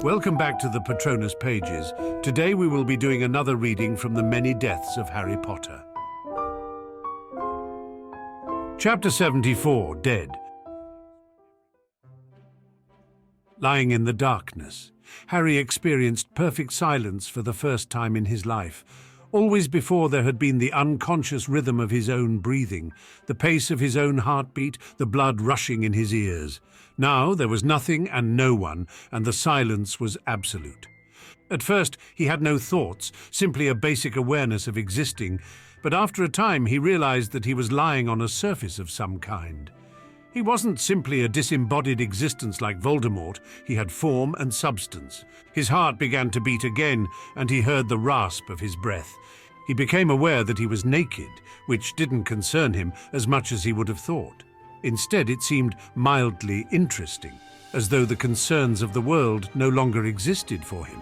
Welcome back to the Patronus Pages. Today we will be doing another reading from The Many Deaths of Harry Potter. Chapter 74, Dead. Lying in the darkness, Harry experienced perfect silence for the first time in his life. Always before there had been the unconscious rhythm of his own breathing, the pace of his own heartbeat, the blood rushing in his ears. Now there was nothing and no one, and the silence was absolute. At first he had no thoughts, simply a basic awareness of existing, but after a time he realized that he was lying on a surface of some kind. He wasn't simply a disembodied existence like Voldemort, he had form and substance. His heart began to beat again, and he heard the rasp of his breath. He became aware that he was naked, which didn't concern him as much as he would have thought. Instead, it seemed mildly interesting, as though the concerns of the world no longer existed for him.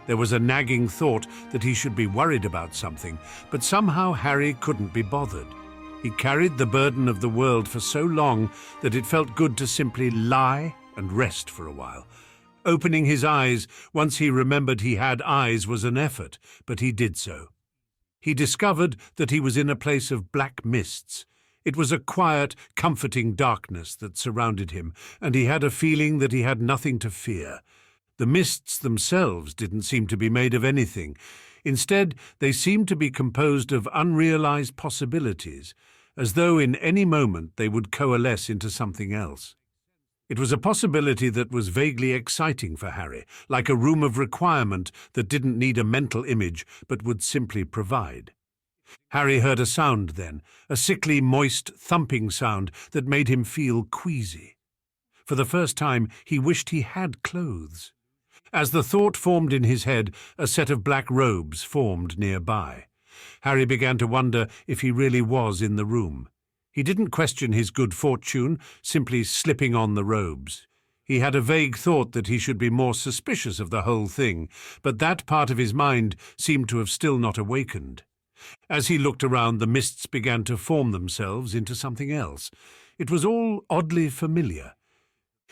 There was a nagging thought that he should be worried about something, but somehow Harry couldn't be bothered. He carried the burden of the world for so long that it felt good to simply lie and rest for a while. Opening his eyes, once he remembered he had eyes, was an effort, but he did so. He discovered that he was in a place of black mists. It was a quiet, comforting darkness that surrounded him, and he had a feeling that he had nothing to fear. The mists themselves didn't seem to be made of anything. Instead, they seemed to be composed of unrealized possibilities, as though in any moment they would coalesce into something else. It was a possibility that was vaguely exciting for Harry, like a room of requirement that didn't need a mental image but would simply provide. Harry heard a sound then, a sickly, moist, thumping sound that made him feel queasy. For the first time, he wished he had clothes. As the thought formed in his head, a set of black robes formed nearby. Harry began to wonder if he really was in the room. He didn't question his good fortune, simply slipping on the robes. He had a vague thought that he should be more suspicious of the whole thing, but that part of his mind seemed to have still not awakened. As he looked around, the mists began to form themselves into something else. It was all oddly familiar.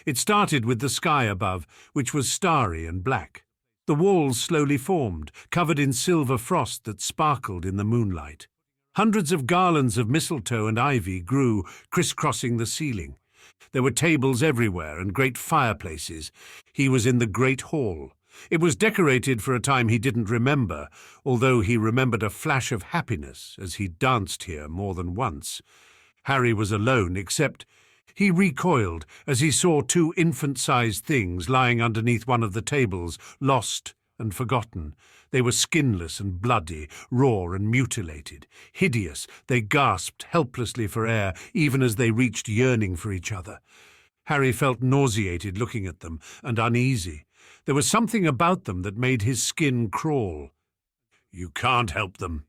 It started with the sky above, which was starry and black. The walls slowly formed, covered in silver frost that sparkled in the moonlight. Hundreds of garlands of mistletoe and ivy grew, crisscrossing the ceiling. There were tables everywhere and great fireplaces. He was in the great hall. It was decorated for a time he didn't remember, although he remembered a flash of happiness as he danced here more than once. Harry was alone, except he recoiled as he saw two infant-sized things lying underneath one of the tables, lost and forgotten. They were skinless and bloody, raw and mutilated. Hideous, they gasped helplessly for air, even as they reached yearning for each other. Harry felt nauseated looking at them, and uneasy. There was something about them that made his skin crawl. "You can't help them."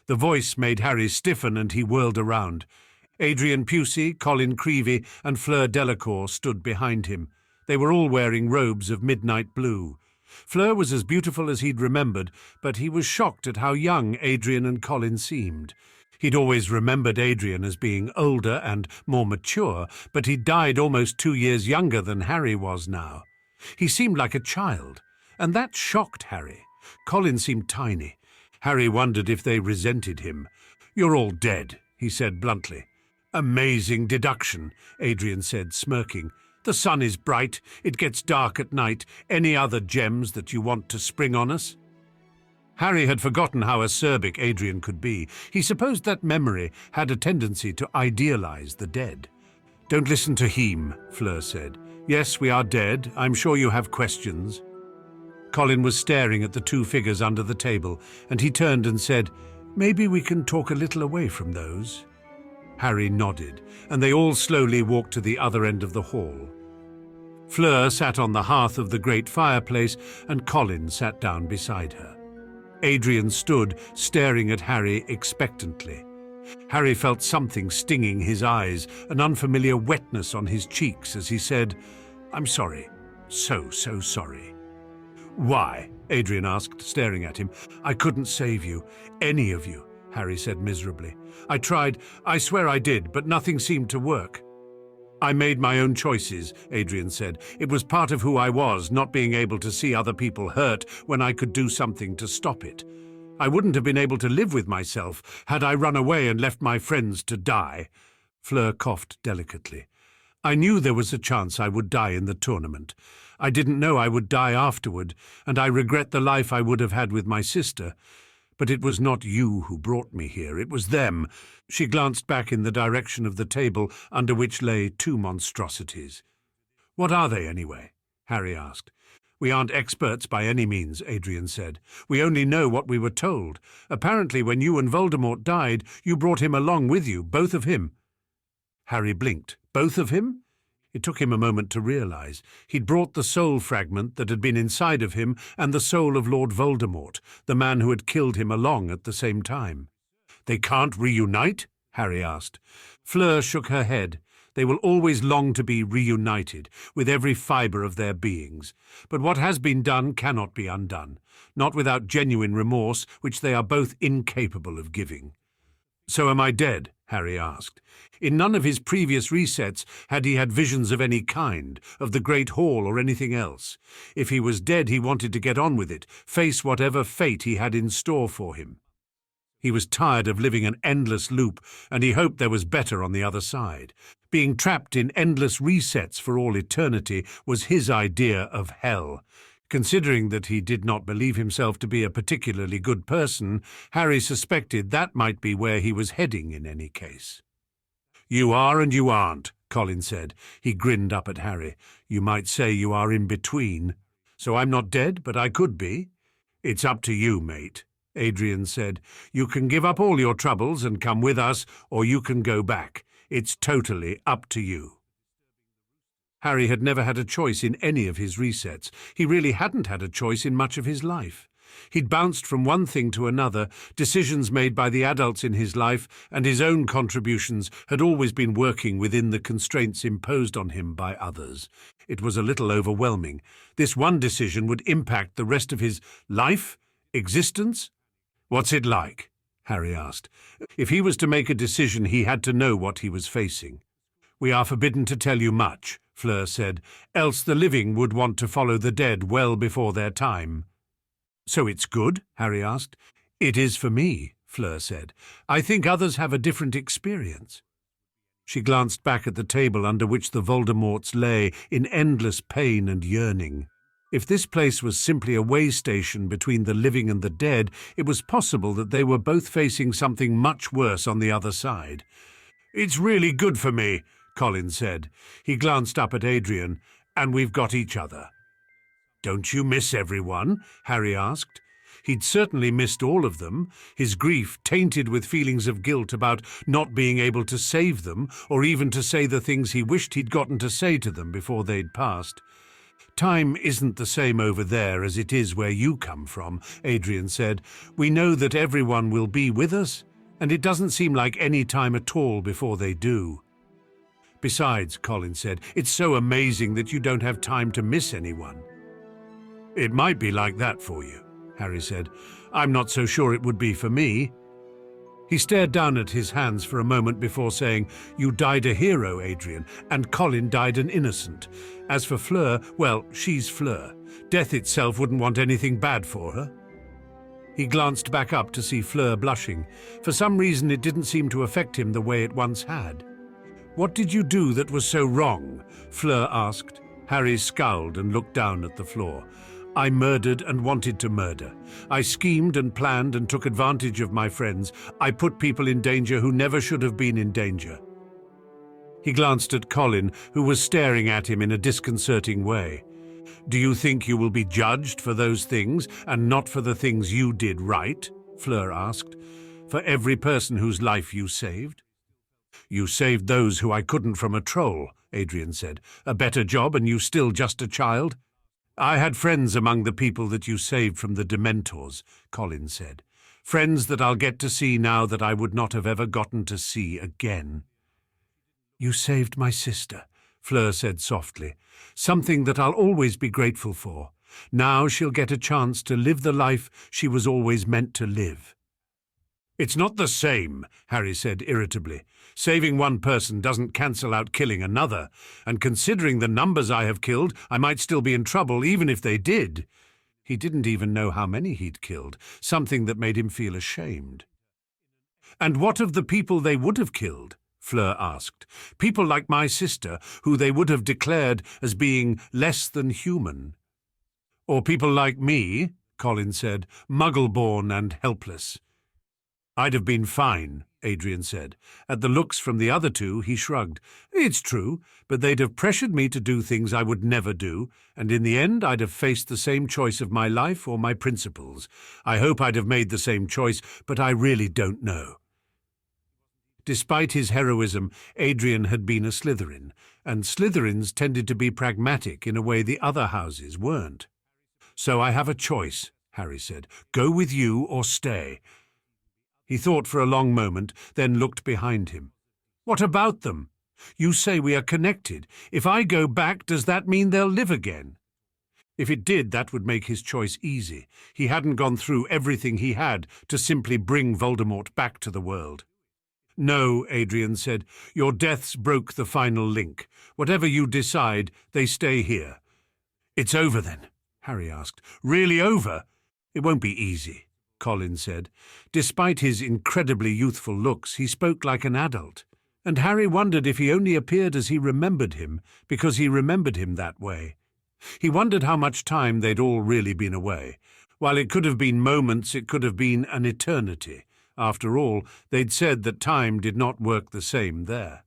The voice made Harry stiffen, and he whirled around. Adrian Pusey, Colin Creevey, and Fleur Delacour stood behind him. They were all wearing robes of midnight blue. Fleur was as beautiful as he'd remembered, but he was shocked at how young Adrian and Colin seemed. He'd always remembered Adrian as being older and more mature, but he'd died almost 2 years younger than Harry was now. He seemed like a child, and that shocked Harry. Colin seemed tiny. Harry wondered if they resented him. "You're all dead," he said bluntly. "Amazing deduction," Adrian said, smirking. "The sun is bright, it gets dark at night. Any other gems that you want to spring on us?" Harry had forgotten how acerbic Adrian could be. He supposed that memory had a tendency to idealize the dead. "Don't listen to him," Fleur said. "Yes, we are dead. I'm sure you have questions." Colin was staring at the two figures under the table, and he turned and said, "Maybe we can talk a little away from those." Harry nodded, and they all slowly walked to the other end of the hall. Fleur sat on the hearth of the great fireplace, and Colin sat down beside her. Adrian stood, staring at Harry expectantly. Harry felt something stinging his eyes, an unfamiliar wetness on his cheeks as he said, "I'm sorry, so sorry." "Why?" Adrian asked, staring at him. "I couldn't save you, any of you," Harry said miserably. "I tried, I swear I did, but nothing seemed to work." I made my own choices, Adrian said. It was part of who I was, not being able to see other people hurt when I could do something to stop it. I wouldn't have been able to live with myself had I run away and left my friends to die. Fleur coughed delicately. I knew there was a chance I would die in the tournament. I didn't know I would die afterward, and I regret the life I would have had with my sister. But it was not you who brought me here, it was them. She glanced back in the direction of the table under which lay two monstrosities. What are they, anyway? Harry asked. We aren't experts by any means, Adrian said. We only know what we were told. Apparently, when you and Voldemort died, you brought him along with you, both of him. Harry blinked. Both of him? It took him a moment to realize. He'd brought the soul fragment that had been inside of him and the soul of Lord Voldemort, the man who had killed him, along at the same time. They can't reunite? Harry asked. Fleur shook her head. They will always long to be reunited, with every fibre of their beings. But what has been done cannot be undone, not without genuine remorse, which they are both incapable of giving. So am I dead? Harry asked. In none of his previous resets had he had visions of any kind, of the Great Hall or anything else. If he was dead, he wanted to get on with it, face whatever fate he had in store for him. He was tired of living an endless loop, and he hoped there was better on the other side. Being trapped in endless resets for all eternity was his idea of hell. Considering that he did not believe himself to be a particularly good person, Harry suspected that might be where he was heading in any case. You are and you aren't, Colin said. He grinned up at Harry. You might say you are in between. So I'm not dead, but I could be. It's up to you, mate, Adrian said. You can give up all your troubles and come with us, or you can go back. It's totally up to you. Harry had never had a choice in any of his resets. He really hadn't had a choice in much of his life. He'd bounced from one thing to another, decisions made by the adults in his life, and his own contributions had always been working within the constraints imposed on him by others. It was a little overwhelming. This one decision would impact the rest of his life? Existence? What's it like? Harry asked. If he was to make a decision, he had to know what he was facing. We are forbidden to tell you much, Fleur said, else the living would want to follow the dead well before their time. So it's good? Harry asked. It is for me, Fleur said. I think others have a different experience. She glanced back at the table under which the Voldemorts lay in endless pain and yearning. If this place was simply a way station between the living and the dead, it was possible that they were both facing something much worse on the other side. It's really good for me, Colin said. He glanced up at Adrian. And we've got each other. Don't you miss everyone? Harry asked. He'd certainly missed all of them, his grief tainted with feelings of guilt about not being able to save them, or even to say the things he wished he'd gotten to say to them before they'd passed. Time isn't the same over there as it is where you come from, Adrian said. We know that everyone will be with us, and it doesn't seem like any time at all before they do. Besides, Colin said, it's so amazing that you don't have time to miss anyone. It might be like that for you, Harry said. I'm not so sure it would be for me. He stared down at his hands for a moment before saying, You died a hero, Adrian, and Colin died an innocent. As for Fleur, well, she's Fleur. Death itself wouldn't want anything bad for her. He glanced back up to see Fleur blushing. For some reason it didn't seem to affect him the way it once had. What did you do that was so wrong? Fleur asked. Harry scowled and looked down at the floor. I murdered and wanted to murder. I schemed and planned and took advantage of my friends. I put people in danger who never should have been in danger. He glanced at Colin, who was staring at him in a disconcerting way. Do you think you will be judged for those things and not for the things you did right? Fleur asked. For every person whose life you saved? You saved those who I couldn't from a troll, Adrian said. A better job and you still just a child? I had friends among the people that you saved from the Dementors, Colin said. Friends that I'll get to see now that I would not have ever gotten to see again. You saved my sister, Fleur said softly. Something that I'll always be grateful for. Now she'll get a chance to live the life she was always meant to live. It's not the same, Harry said irritably. Saving one person doesn't cancel out killing another, and considering the numbers I have killed, I might still be in trouble even if they did. He didn't even know how many he'd killed, something that made him feel ashamed. And what of the people they would have killed? Fleur asked. People like my sister, who they would have declared as being less than human. Or people like me, Colin said, muggle-born and helpless. I'd have been fine, Adrian said. At the looks from the other two, he shrugged. It's true, but they'd have pressured me to do things I would never do, and in the end I'd have faced the same choice of my life or my principles. I hope I'd have made the same choice, but I really don't know. Despite his heroism, Adrian had been a Slytherin, and Slytherins tended to be pragmatic in a way the other houses weren't. So I have a choice, Harry said. Go with you or stay. He thought for a long moment, then looked behind him. What about them? You say we are connected. If I go back, does that mean they'll live again? If it did, that would make his choice easy. He hadn't gone through everything he had to simply bring Voldemort back to the world. No, Adrian said. Your deaths broke the final link. Whatever you decide, they stay here. It's over then, Harry asked. Really over? It won't be easy, Colin said. Despite his incredibly youthful looks, he spoke like an adult, and Harry wondered if he only appeared as he remembered him, because he remembered him that way. He wondered how much time they'd all really been away. While it could have been moments, it could have been an eternity. After all, they'd said that time did not work the same there.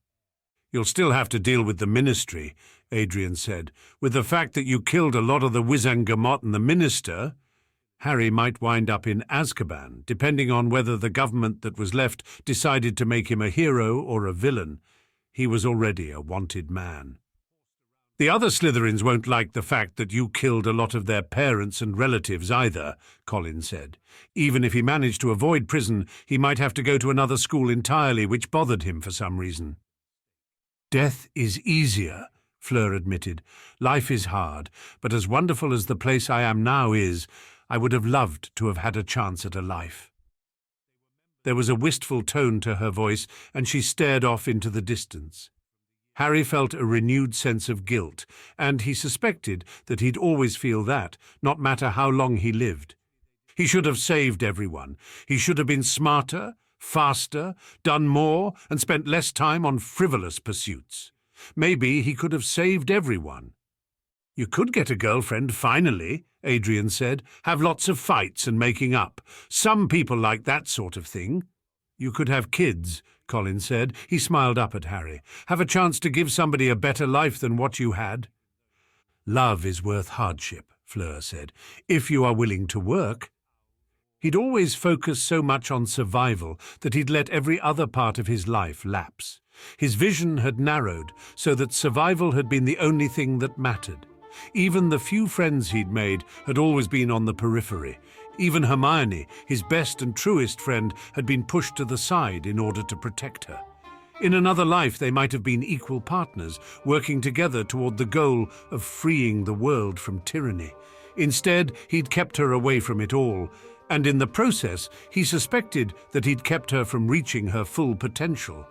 You'll still have to deal with the Ministry, Adrian said. With the fact that you killed a lot of the Wizengamot and the Minister, Harry might wind up in Azkaban, depending on whether the government that was left decided to make him a hero or a villain. He was already a wanted man. The other Slytherins won't like the fact that you killed a lot of their parents and relatives either, Colin said. Even if he managed to avoid prison, he might have to go to another school entirely, which bothered him for some reason. Death is easier, Fleur admitted. Life is hard, but as wonderful as the place I am now is, I would have loved to have had a chance at a life. There was a wistful tone to her voice, and she stared off into the distance. Harry felt a renewed sense of guilt, and he suspected that he'd always feel that, not matter how long he lived. He should have saved everyone. He should have been smarter, faster, done more, and spent less time on frivolous pursuits. Maybe he could have saved everyone. You could get a girlfriend, finally, Adrian said. Have lots of fights and making up. Some people like that sort of thing. You could have kids, Colin said. He smiled up at Harry. Have a chance to give somebody a better life than what you had. Love is worth hardship, Fleur said, if you are willing to work. He'd always focused so much on survival that he'd let every other part of his life lapse. His vision had narrowed so that survival had been the only thing that mattered. Even the few friends he'd made had always been on the periphery. Even Hermione, his best and truest friend, had been pushed to the side in order to protect her. In another life, they might have been equal partners, working together toward the goal of freeing the world from tyranny. Instead, he'd kept her away from it all, and in the process, he suspected that he'd kept her from reaching her full potential.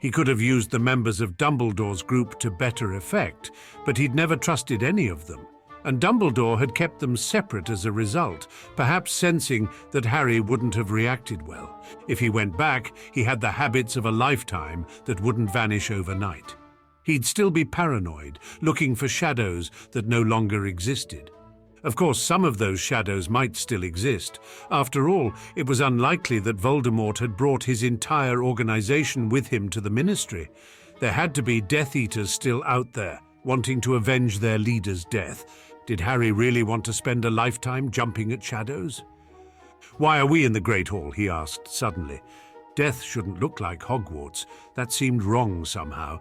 He could have used the members of Dumbledore's group to better effect, but he'd never trusted any of them, and Dumbledore had kept them separate as a result, perhaps sensing that Harry wouldn't have reacted well. If he went back, he had the habits of a lifetime that wouldn't vanish overnight. He'd still be paranoid, looking for shadows that no longer existed. Of course, some of those shadows might still exist. After all, it was unlikely that Voldemort had brought his entire organization with him to the Ministry. There had to be Death Eaters still out there, wanting to avenge their leader's death. Did Harry really want to spend a lifetime jumping at shadows? Why are we in the Great Hall? He asked suddenly. Death shouldn't look like Hogwarts. That seemed wrong somehow.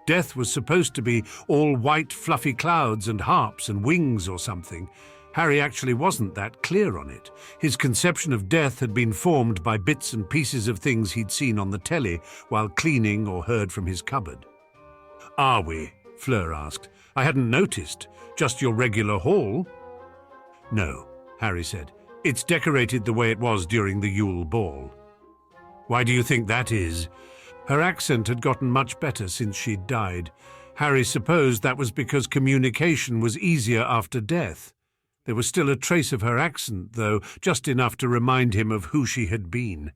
Death was supposed to be all white fluffy clouds and harps and wings or something. Harry actually wasn't that clear on it. His conception of death had been formed by bits and pieces of things he'd seen on the telly while cleaning or heard from his cupboard. Are we? Fleur asked. I hadn't noticed. Just your regular hall? No, Harry said. It's decorated the way it was during the Yule Ball. Why do you think that is? Her accent had gotten much better since she'd died. Harry supposed that was because communication was easier after death. There was still a trace of her accent, though, just enough to remind him of who she had been.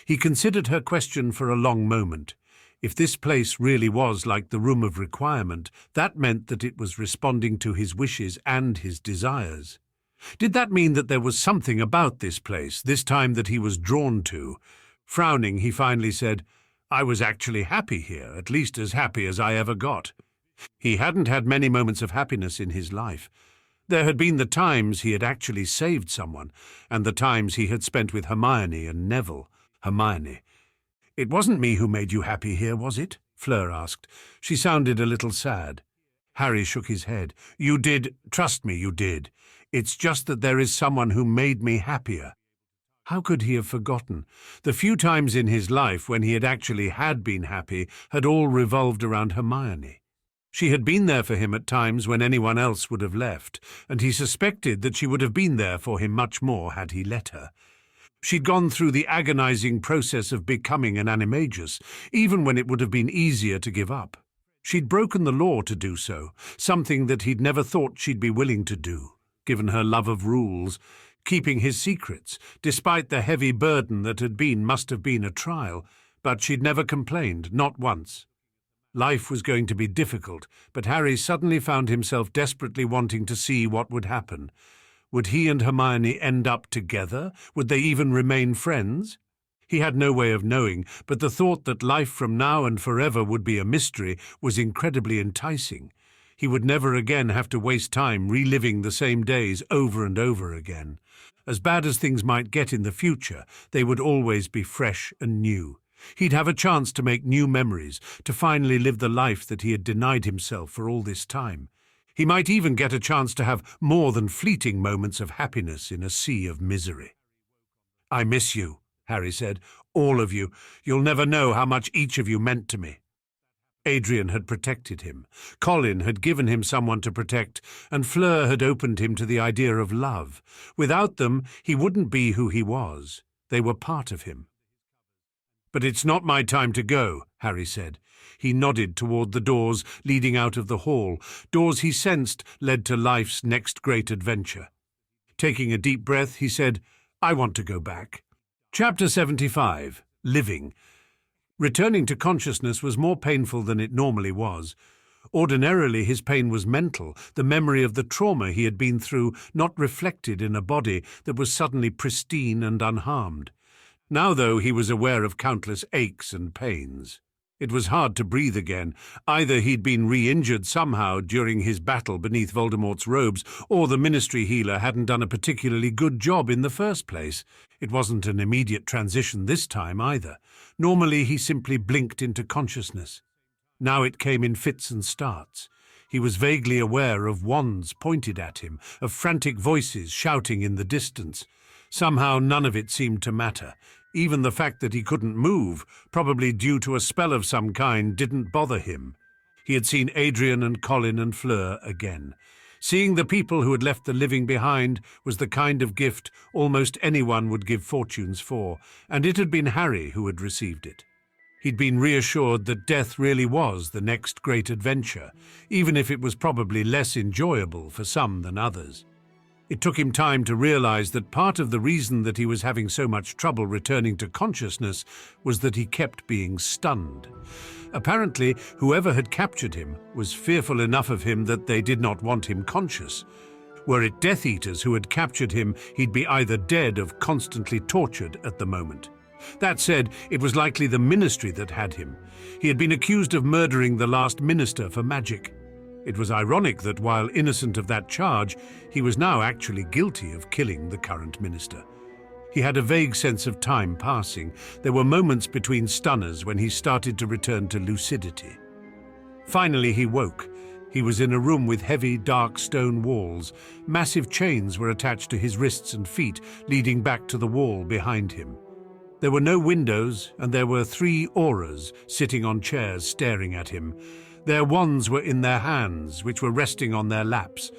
He considered her question for a long moment. If this place really was like the Room of Requirement, that meant that it was responding to his wishes and his desires. Did that mean that there was something about this place, this time, that he was drawn to? Frowning, he finally said, "I was actually happy here, at least as happy as I ever got." He hadn't had many moments of happiness in his life. There had been the times he had actually saved someone, and the times he had spent with Hermione and Neville. Hermione. "It wasn't me who made you happy here, was it?" Fleur asked. She sounded a little sad. Harry shook his head. "You did. Trust me, you did. It's just that there is someone who made me happier." How could he have forgotten? The few times in his life when he had been happy had all revolved around Hermione. She had been there for him at times when anyone else would have left, and he suspected that she would have been there for him much more had he let her. She'd gone through the agonizing process of becoming an animagus, even when it would have been easier to give up. She'd broken the law to do so, something that he'd never thought she'd be willing to do, given her love of rules. Keeping his secrets, despite the heavy burden that must have been a trial, but she'd never complained, not once. Life was going to be difficult, but Harry suddenly found himself desperately wanting to see what would happen. Would he and Hermione end up together? Would they even remain friends? He had no way of knowing, but the thought that life from now and forever would be a mystery was incredibly enticing. He would never again have to waste time reliving the same days over and over again. As bad as things might get in the future, they would always be fresh and new. He'd have a chance to make new memories, to finally live the life that he had denied himself for all this time. He might even get a chance to have more than fleeting moments of happiness in a sea of misery. "I miss you," Harry said. "All of you. You'll never know how much each of you meant to me." Adrian had protected him. Colin had given him someone to protect, and Fleur had opened him to the idea of love. Without them, he wouldn't be who he was. They were part of him. "But it's not my time to go," Harry said. He nodded toward the doors leading out of the hall, doors he sensed led to life's next great adventure. Taking a deep breath, he said, "I want to go back." Chapter 75. Living. Returning to consciousness was more painful than it normally was. Ordinarily, his pain was mental, the memory of the trauma he had been through not reflected in a body that was suddenly pristine and unharmed. Now, though, he was aware of countless aches and pains. It was hard to breathe again. Either he'd been re-injured somehow during his battle beneath Voldemort's robes, or the Ministry healer hadn't done a particularly good job in the first place. It wasn't an immediate transition this time either. Normally he simply blinked into consciousness. Now it came in fits and starts. He was vaguely aware of wands pointed at him, of frantic voices shouting in the distance. Somehow none of it seemed to matter. Even the fact that he couldn't move, probably due to a spell of some kind, didn't bother him. He had seen Adrian and Colin and Fleur again. Seeing the people who had left the living behind was the kind of gift almost anyone would give fortunes for, and it had been Harry who had received it. He'd been reassured that death really was the next great adventure, even if it was probably less enjoyable for some than others. It took him time to realize that part of the reason that he was having so much trouble returning to consciousness was that he kept being stunned. Apparently, whoever had captured him was fearful enough of him that they did not want him conscious. Were it Death Eaters who had captured him, he'd be either dead or constantly tortured at the moment. That said, it was likely the Ministry that had him. He had been accused of murdering the last minister for magic. It was ironic that while innocent of that charge, he was now actually guilty of killing the current minister. He had a vague sense of time passing. There were moments between stunners when he started to return to lucidity. Finally he woke. He was in a room with heavy, dark stone walls. Massive chains were attached to his wrists and feet, leading back to the wall behind him. There were no windows, and there were 3 auras sitting on chairs staring at him. Their wands were in their hands, which were resting on their laps.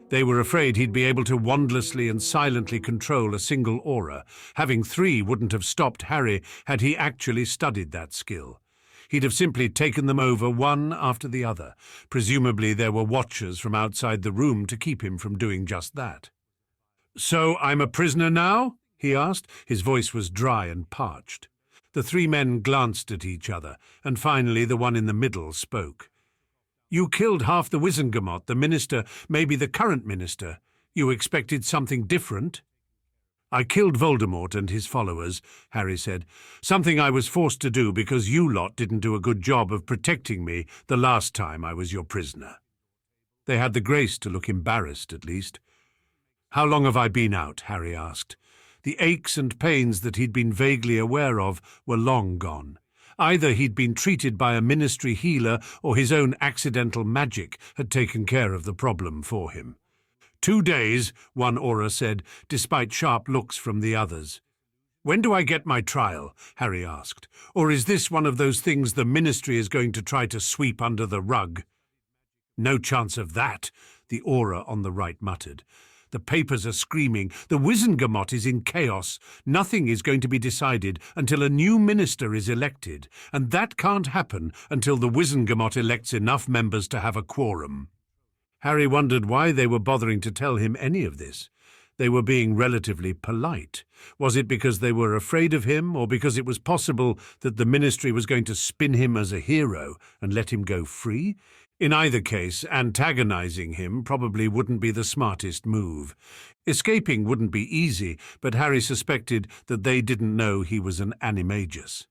They were afraid he'd be able to wandlessly and silently control a single aura. Having 3 wouldn't have stopped Harry had he actually studied that skill. He'd have simply taken them over one after the other. Presumably there were watchers from outside the room to keep him from doing just that. "So I'm a prisoner now?" he asked. His voice was dry and parched. The 3 men glanced at each other, and finally the one in the middle spoke. "You killed half the Wizengamot, the minister, maybe the current minister. You expected something different?" "I killed Voldemort and his followers," Harry said. "Something I was forced to do because you lot didn't do a good job of protecting me the last time I was your prisoner." They had the grace to look embarrassed, at least. "How long have I been out?" Harry asked. The aches and pains that he'd been vaguely aware of were long gone. Either he'd been treated by a ministry healer or his own accidental magic had taken care of the problem for him. 2 days, one aura said, despite sharp looks from the others. "When do I get my trial?" Harry asked. "Or is this one of those things the ministry is going to try to sweep under the rug?" "No chance of that," the aura on the right muttered. "The papers are screaming. The Wizengamot is in chaos. Nothing is going to be decided until a new minister is elected, and that can't happen until the Wizengamot elects enough members to have a quorum." Harry wondered why they were bothering to tell him any of this. They were being relatively polite. Was it because they were afraid of him, or because it was possible that the ministry was going to spin him as a hero and let him go free? In either case, antagonizing him probably wouldn't be the smartest move. Escaping wouldn't be easy, but Harry suspected that they didn't know he was an animagus.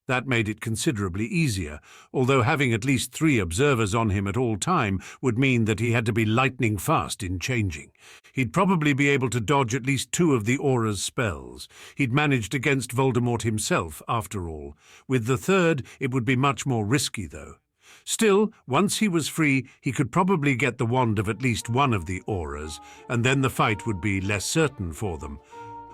That made it considerably easier, although having at least 3 observers on him at all time would mean that he had to be lightning fast in changing. He'd probably be able to dodge at least 2 of the aura's spells. He'd managed against Voldemort himself, after all. With the 3rd, it would be much more risky, though. Still, once he was free, he could probably get the wand of at least one of the auras, and then the fight would be less certain for them.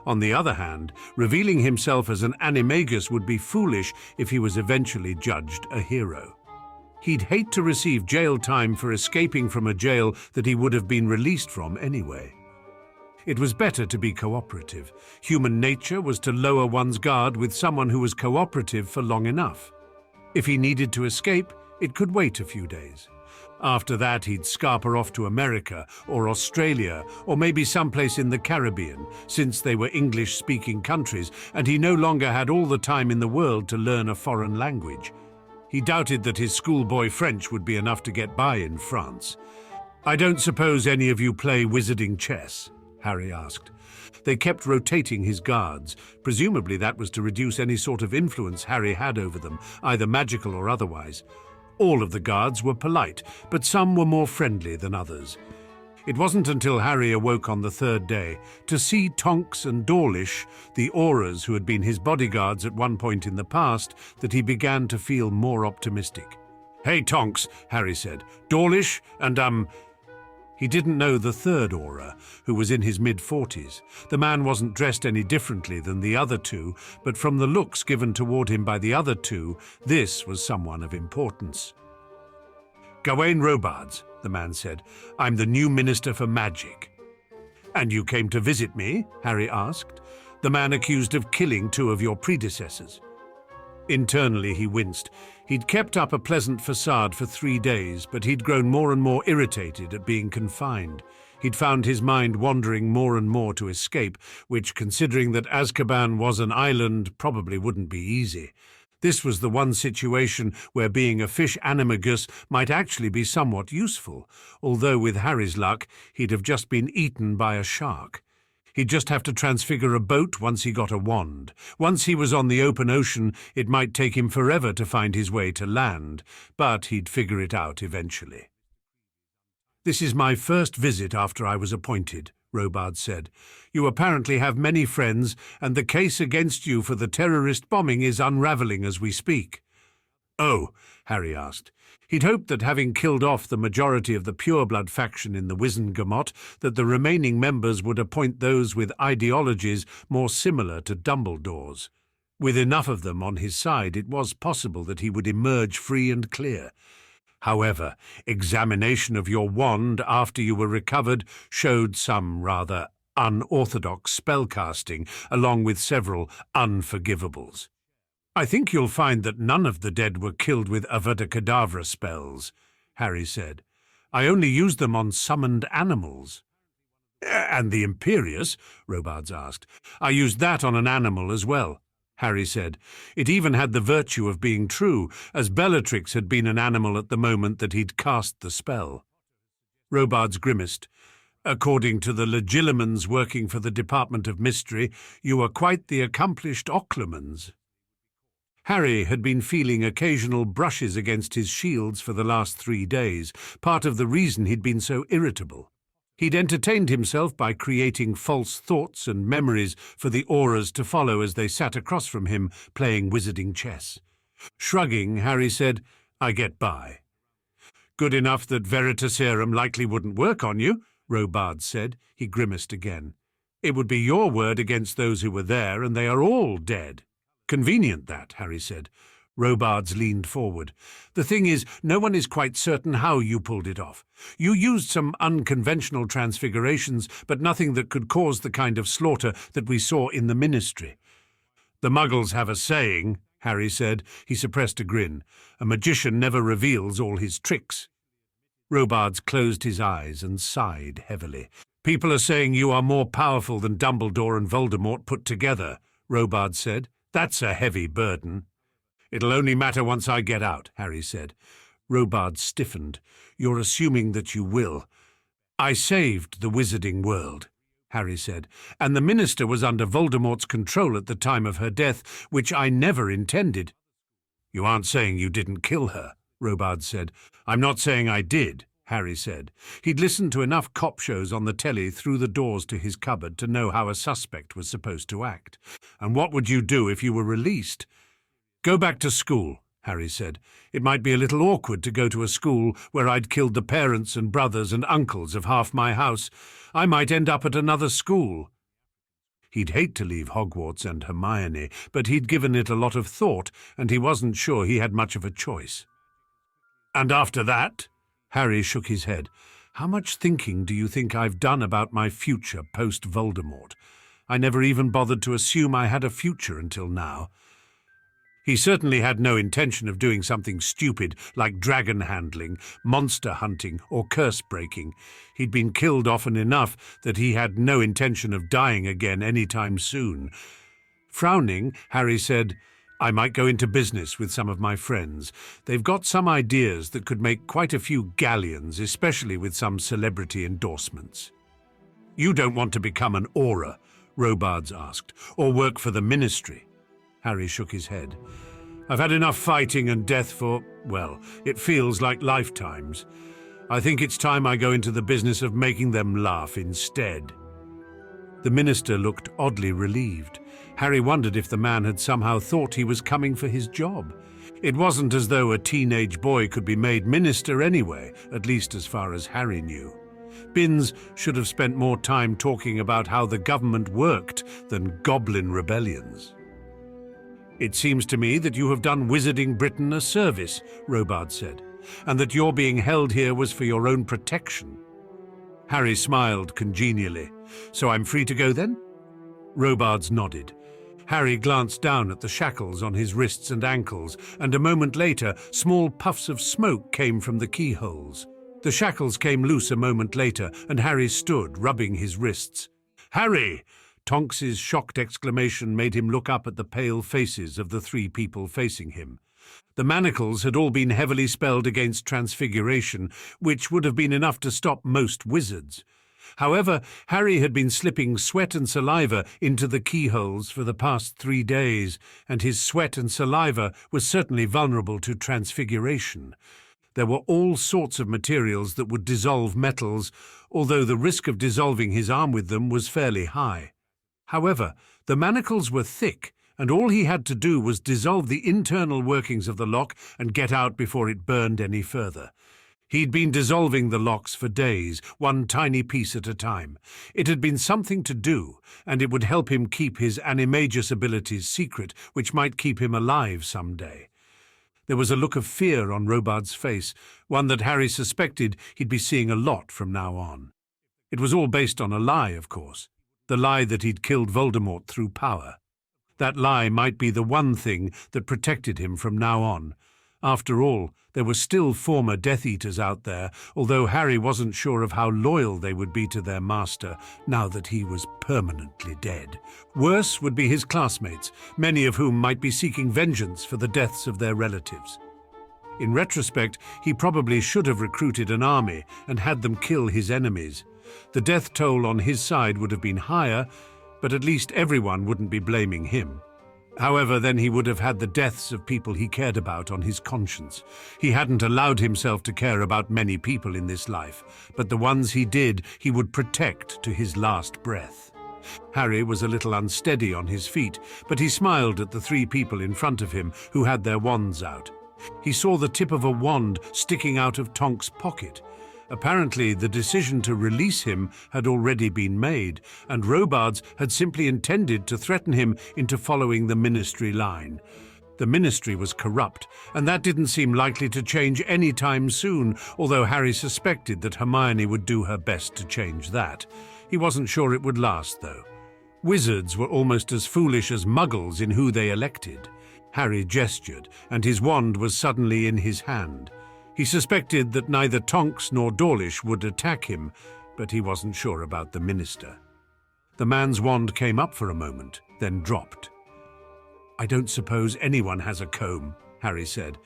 On the other hand, revealing himself as an animagus would be foolish if he was eventually judged a hero. He'd hate to receive jail time for escaping from a jail that he would have been released from anyway. It was better to be cooperative. Human nature was to lower one's guard with someone who was cooperative for long enough. If he needed to escape, it could wait a few days. After that, he'd scarper off to America or Australia or maybe someplace in the Caribbean, since they were English-speaking countries, and he no longer had all the time in the world to learn a foreign language. He doubted that his schoolboy French would be enough to get by in France. "I don't suppose any of you play wizarding chess?" Harry asked. They kept rotating his guards. Presumably that was to reduce any sort of influence Harry had over them, either magical or otherwise. All of the guards were polite, but some were more friendly than others. It wasn't until Harry awoke on the 3rd day to see Tonks and Dawlish, the auras who had been his bodyguards at one point in the past, that he began to feel more optimistic. "Hey, Tonks," Harry said. "Dawlish and He didn't know the 3rd aura, who was in his mid-40s. The man wasn't dressed any differently than the other 2, but from the looks given toward him by the other 2, this was someone of importance. "Gawain Robards," the man said. "I'm the new Minister for Magic." "And you came to visit me?" Harry asked. "The man accused of killing 2 of your predecessors." Internally he winced. He'd kept up a pleasant facade for 3 days, but he'd grown more and more irritated at being confined. He'd found his mind wandering more and more to escape, which, considering that Azkaban was an island, probably wouldn't be easy. This was the one situation where being a fish animagus might actually be somewhat useful, although with Harry's luck he'd have just been eaten by a shark. He'd just have to transfigure a boat once he got a wand. Once he was on the open ocean, it might take him forever to find his way to land, but he'd figure it out eventually. "This is my first visit after I was appointed," Robards said. "You apparently have many friends, and the case against you for the terrorist bombing is unraveling as we speak." "Oh," Harry asked. He'd hoped that having killed off the majority of the pureblood faction in the Wizengamot, that the remaining members would appoint those with ideologies more similar to Dumbledore's. With enough of them on his side, it was possible that he would emerge free and clear. However, examination of your wand after you were recovered showed some rather unorthodox spellcasting, along with several unforgivables. I think you'll find that none of the dead were killed with Avada Kedavra spells, Harry said. I only used them on summoned animals. And the Imperius? Robards asked. I used that on an animal as well, Harry said. It even had the virtue of being true, as Bellatrix had been an animal at the moment that he'd cast the spell. Robards grimaced. According to the legilimens working for the Department of Mystery, you are quite the accomplished occlumens. Harry had been feeling occasional brushes against his shields for the last 3 days, part of the reason he'd been so irritable. He'd entertained himself by creating false thoughts and memories for the auras to follow as they sat across from him, playing wizarding chess. Shrugging, Harry said, I get by. Good enough that Veritaserum likely wouldn't work on you, Robards said. He grimaced again. It would be your word against those who were there, and they are all dead. Convenient, that, Harry said. Robards leaned forward. The thing is, no one is quite certain how you pulled it off. You used some unconventional transfigurations, but nothing that could cause the kind of slaughter that we saw in the Ministry. The Muggles have a saying, Harry said. He suppressed a grin. A magician never reveals all his tricks. Robards closed his eyes and sighed heavily. People are saying you are more powerful than Dumbledore and Voldemort put together, Robards said. That's a heavy burden. It'll only matter once I get out, Harry said. Robards stiffened. You're assuming that you will. I saved the wizarding world, Harry said, and the Minister was under Voldemort's control at the time of her death, which I never intended. You aren't saying you didn't kill her, Robards said. I'm not saying I did, Harry said. He'd listened to enough cop shows on the telly through the doors to his cupboard to know how a suspect was supposed to act. And what would you do if you were released? Go back to school, Harry said. It might be a little awkward to go to a school where I'd killed the parents and brothers and uncles of half my house. I might end up at another school. He'd hate to leave Hogwarts and Hermione, but he'd given it a lot of thought, and he wasn't sure he had much of a choice. And after that? Harry shook his head. How much thinking do you think I've done about my future post-Voldemort? I never even bothered to assume I had a future until now. He certainly had no intention of doing something stupid like dragon handling, monster hunting, or curse breaking. He'd been killed often enough that he had no intention of dying again any time soon. Frowning, Harry said, I might go into business with some of my friends. They've got some ideas that could make quite a few galleons, especially with some celebrity endorsements. You don't want to become an aura, Robards asked, or work for the Ministry? Harry shook his head. I've had enough fighting and death for, well, it feels like lifetimes. I think it's time I go into the business of making them laugh instead. The Minister looked oddly relieved. Harry wondered if the man had somehow thought he was coming for his job. It wasn't as though a teenage boy could be made minister anyway, at least as far as Harry knew. Binns should have spent more time talking about how the government worked than goblin rebellions. It seems to me that you have done Wizarding Britain a service, Robards said, and that your being held here was for your own protection. Harry smiled congenially. So I'm free to go then? Robards nodded. Harry glanced down at the shackles on his wrists and ankles, and a moment later, small puffs of smoke came from the keyholes. The shackles came loose a moment later, and Harry stood, rubbing his wrists. Harry! Tonks's shocked exclamation made him look up at the pale faces of the 3 people facing him. The manacles had all been heavily spelled against transfiguration, which would have been enough to stop most wizards. However, Harry had been slipping sweat and saliva into the keyholes for the past 3 days, and his sweat and saliva was certainly vulnerable to transfiguration. There were all sorts of materials that would dissolve metals, although the risk of dissolving his arm with them was fairly high. However, the manacles were thick, and all he had to do was dissolve the internal workings of the lock and get out before it burned any further. He'd been dissolving the locks for days, one tiny piece at a time. It had been something to do, and it would help him keep his animagus abilities secret, which might keep him alive someday. There was a look of fear on Robards' face, one that Harry suspected he'd be seeing a lot from now on. It was all based on a lie, of course. The lie that he'd killed Voldemort through power. That lie might be the one thing that protected him from now on. After all, there were still former Death Eaters out there, although Harry wasn't sure of how loyal they would be to their master now that he was permanently dead. Worse would be his classmates, many of whom might be seeking vengeance for the deaths of their relatives. In retrospect, he probably should have recruited an army and had them kill his enemies. The death toll on his side would have been higher, but at least everyone wouldn't be blaming him. However, then he would have had the deaths of people he cared about on his conscience. He hadn't allowed himself to care about many people in this life, but the ones he did, he would protect to his last breath. Harry was a little unsteady on his feet, but he smiled at the three people in front of him who had their wands out. He saw the tip of a wand sticking out of Tonk's pocket. Apparently, the decision to release him had already been made, and Robards had simply intended to threaten him into following the Ministry line. The Ministry was corrupt, and that didn't seem likely to change any time soon, although Harry suspected that Hermione would do her best to change that. He wasn't sure it would last, though. Wizards were almost as foolish as Muggles in who they elected. Harry gestured, and his wand was suddenly in his hand. He suspected that neither Tonks nor Dawlish would attack him, but he wasn't sure about the minister. The man's wand came up for a moment, then dropped. "I don't suppose anyone has a comb," Harry said,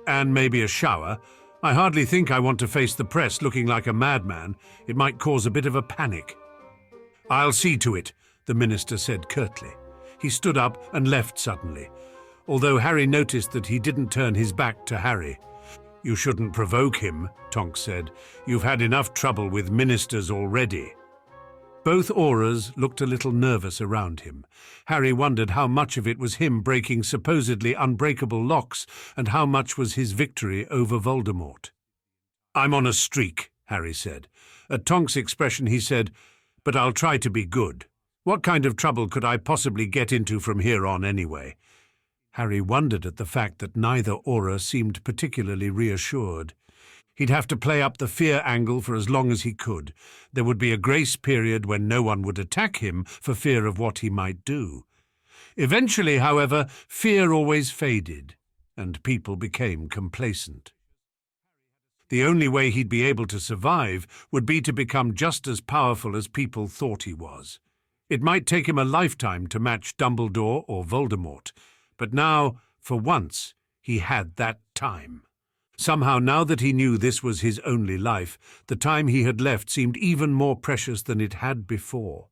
"and maybe a shower. I hardly think I want to face the press looking like a madman. It might cause a bit of a panic." "I'll see to it," the minister said curtly. He stood up and left suddenly, although Harry noticed that he didn't turn his back to Harry. "You shouldn't provoke him," Tonks said. "You've had enough trouble with ministers already." Both Aurors looked a little nervous around him. Harry wondered how much of it was him breaking supposedly unbreakable locks and how much was his victory over Voldemort. "I'm on a streak," Harry said. At Tonks' expression he said, "But I'll try to be good. What kind of trouble could I possibly get into from here on anyway?" Harry wondered at the fact that neither Auror seemed particularly reassured. He'd have to play up the fear angle for as long as he could. There would be a grace period when no one would attack him for fear of what he might do. Eventually, however, fear always faded, and people became complacent. The only way he'd be able to survive would be to become just as powerful as people thought he was. It might take him a lifetime to match Dumbledore or Voldemort, but now, for once, he had that time. Somehow, now that he knew this was his only life, the time he had left seemed even more precious than it had before.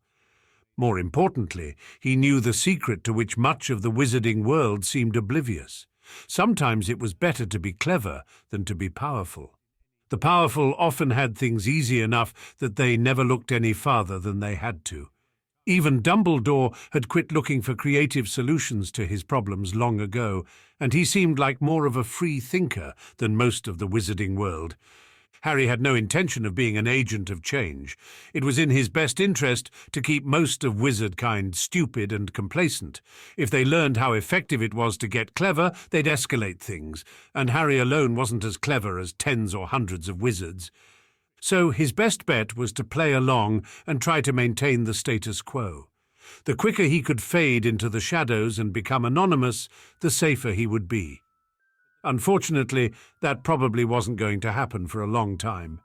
More importantly, he knew the secret to which much of the wizarding world seemed oblivious. Sometimes it was better to be clever than to be powerful. The powerful often had things easy enough that they never looked any farther than they had to. Even Dumbledore had quit looking for creative solutions to his problems long ago, and he seemed like more of a free thinker than most of the wizarding world. Harry had no intention of being an agent of change. It was in his best interest to keep most of wizard-kind stupid and complacent. If they learned how effective it was to get clever, they'd escalate things, and Harry alone wasn't as clever as tens or hundreds of wizards. So his best bet was to play along and try to maintain the status quo. The quicker he could fade into the shadows and become anonymous, the safer he would be. Unfortunately, that probably wasn't going to happen for a long time.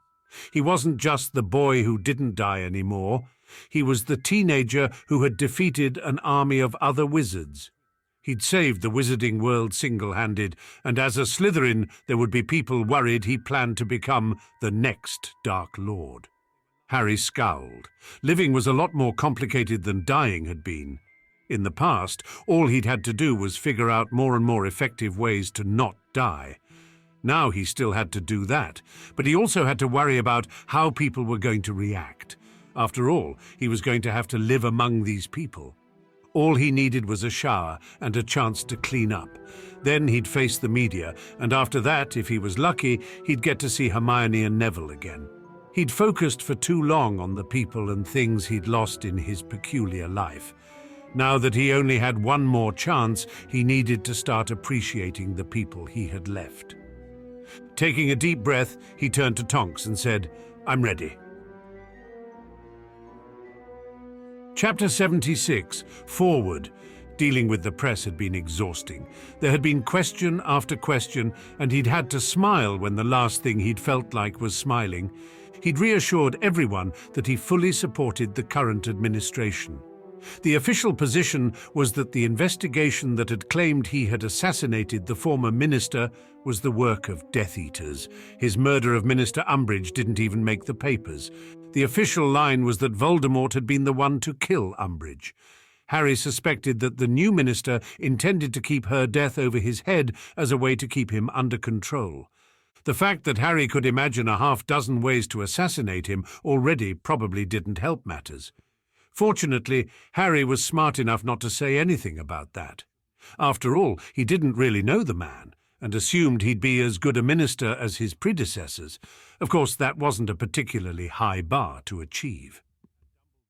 He wasn't just the boy who didn't die anymore. He was the teenager who had defeated an army of other wizards. He'd saved the wizarding world single-handed, and as a Slytherin, there would be people worried he planned to become the next Dark Lord. Harry scowled. Living was a lot more complicated than dying had been. In the past, all he'd had to do was figure out more and more effective ways to not die. Now he still had to do that, but he also had to worry about how people were going to react. After all, he was going to have to live among these people. All he needed was a shower and a chance to clean up. Then he'd face the media, and after that, if he was lucky, he'd get to see Hermione and Neville again. He'd focused for too long on the people and things he'd lost in his peculiar life. Now that he only had one more chance, he needed to start appreciating the people he had left. Taking a deep breath, he turned to Tonks and said, "I'm ready." Chapter 76, Forward. Dealing with the press had been exhausting. There had been question after question, and he'd had to smile when the last thing he'd felt like was smiling. He'd reassured everyone that he fully supported the current administration. The official position was that the investigation that had claimed he had assassinated the former minister was the work of Death Eaters. His murder of Minister Umbridge didn't even make the papers. The official line was that Voldemort had been the one to kill Umbridge. Harry suspected that the new minister intended to keep her death over his head as a way to keep him under control. The fact that Harry could imagine a half-dozen ways to assassinate him already probably didn't help matters. Fortunately, Harry was smart enough not to say anything about that. After all, he didn't really know the man, and assumed he'd be as good a minister as his predecessors. Of course, that wasn't a particularly high bar to achieve.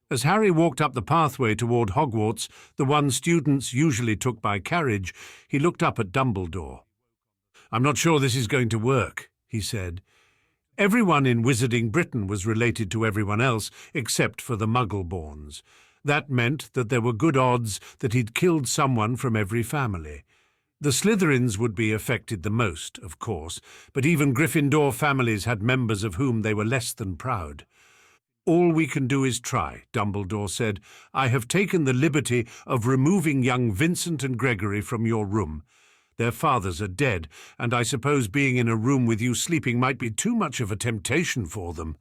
As Harry walked up the pathway toward Hogwarts, the one students usually took by carriage, he looked up at Dumbledore. "I'm not sure this is going to work," he said. Everyone in Wizarding Britain was related to everyone else except for the Muggle-borns. That meant that there were good odds that he'd killed someone from every family. The Slytherins would be affected the most, of course, but even Gryffindor families had members of whom they were less than proud. "All we can do is try," Dumbledore said. "I have taken the liberty of removing young Vincent and Gregory from your room. Their fathers are dead, and I suppose being in a room with you sleeping might be too much of a temptation for them."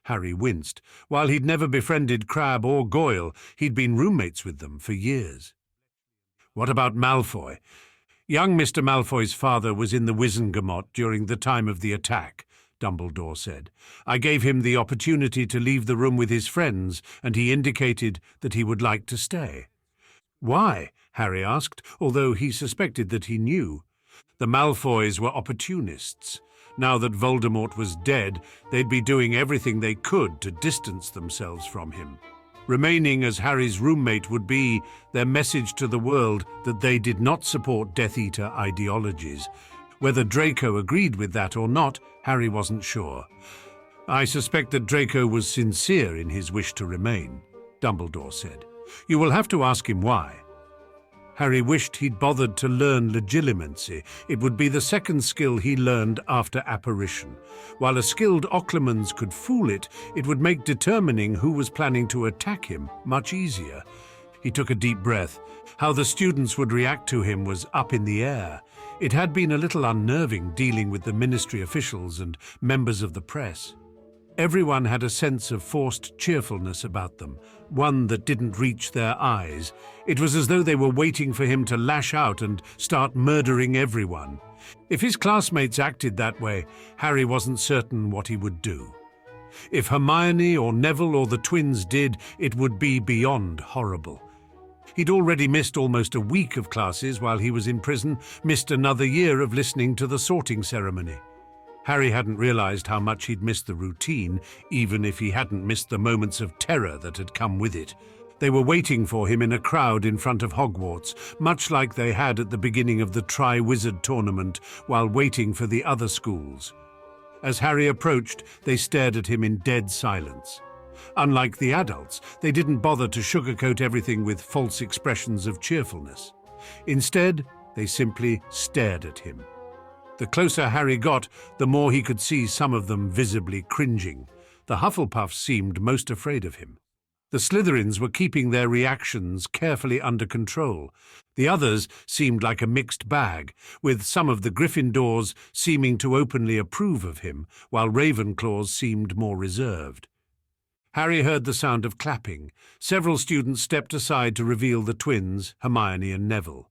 Harry winced. While he'd never befriended Crabbe or Goyle, he'd been roommates with them for years. "What about Malfoy?" "Young Mr. Malfoy's father was in the Wizengamot during the time of the attack," Dumbledore said. "I gave him the opportunity to leave the room with his friends, and he indicated that he would like to stay." "Why?" Harry asked, although he suspected that he knew. The Malfoys were opportunists. Now that Voldemort was dead, they'd be doing everything they could to distance themselves from him. Remaining as Harry's roommate would be their message to the world that they did not support Death Eater ideologies. Whether Draco agreed with that or not, Harry wasn't sure. "I suspect that Draco was sincere in his wish to remain," Dumbledore said. "You will have to ask him why." Harry wished he'd bothered to learn legilimency. It would be the second skill he learned after apparition. While a skilled Occlumens could fool it, it would make determining who was planning to attack him much easier. He took a deep breath. How the students would react to him was up in the air. It had been a little unnerving dealing with the ministry officials and members of the press. Everyone had a sense of forced cheerfulness about them, one that didn't reach their eyes. It was as though they were waiting for him to lash out and start murdering everyone. If his classmates acted that way, Harry wasn't certain what he would do. If Hermione or Neville or the twins did, it would be beyond horrible. He'd already missed almost a week of classes while he was in prison, missed another year of listening to the sorting ceremony. Harry hadn't realized how much he'd missed the routine, even if he hadn't missed the moments of terror that had come with it. They were waiting for him in a crowd in front of Hogwarts, much like they had at the beginning of the Tri-Wizard tournament while waiting for the other schools. As Harry approached, they stared at him in dead silence. Unlike the adults, they didn't bother to sugarcoat everything with false expressions of cheerfulness. Instead, they simply stared at him. The closer Harry got, the more he could see some of them visibly cringing. The Hufflepuffs seemed most afraid of him. The Slytherins were keeping their reactions carefully under control. The others seemed like a mixed bag, with some of the Gryffindors seeming to openly approve of him, while Ravenclaws seemed more reserved. Harry heard the sound of clapping. Several students stepped aside to reveal the twins, Hermione and Neville.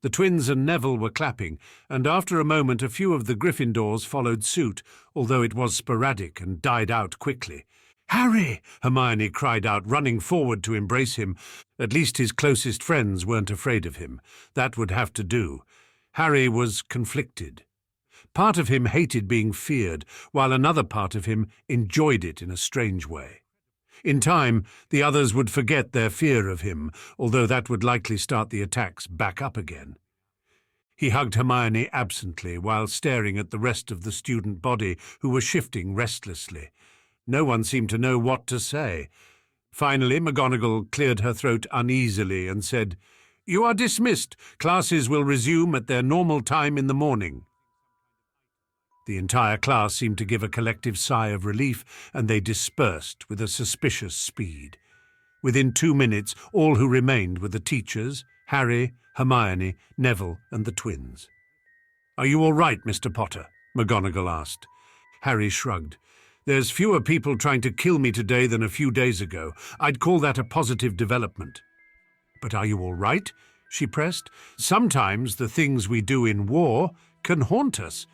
The twins and Neville were clapping, and after a moment a few of the Gryffindors followed suit, although it was sporadic and died out quickly. "Harry!" Hermione cried out, running forward to embrace him. At least his closest friends weren't afraid of him. That would have to do. Harry was conflicted. Part of him hated being feared, while another part of him enjoyed it in a strange way. In time, the others would forget their fear of him, although that would likely start the attacks back up again. He hugged Hermione absently while staring at the rest of the student body, who were shifting restlessly. No one seemed to know what to say. Finally, McGonagall cleared her throat uneasily and said, "You are dismissed. Classes will resume at their normal time in the morning." The entire class seemed to give a collective sigh of relief, and they dispersed with a suspicious speed. Within 2 minutes, all who remained were the teachers, Harry, Hermione, Neville, and the twins. "Are you all right, Mr. Potter?" McGonagall asked. Harry shrugged. "There's fewer people trying to kill me today than a few days ago. I'd call that a positive development." "But are you all right?" she pressed. "Sometimes the things we do in war can haunt us."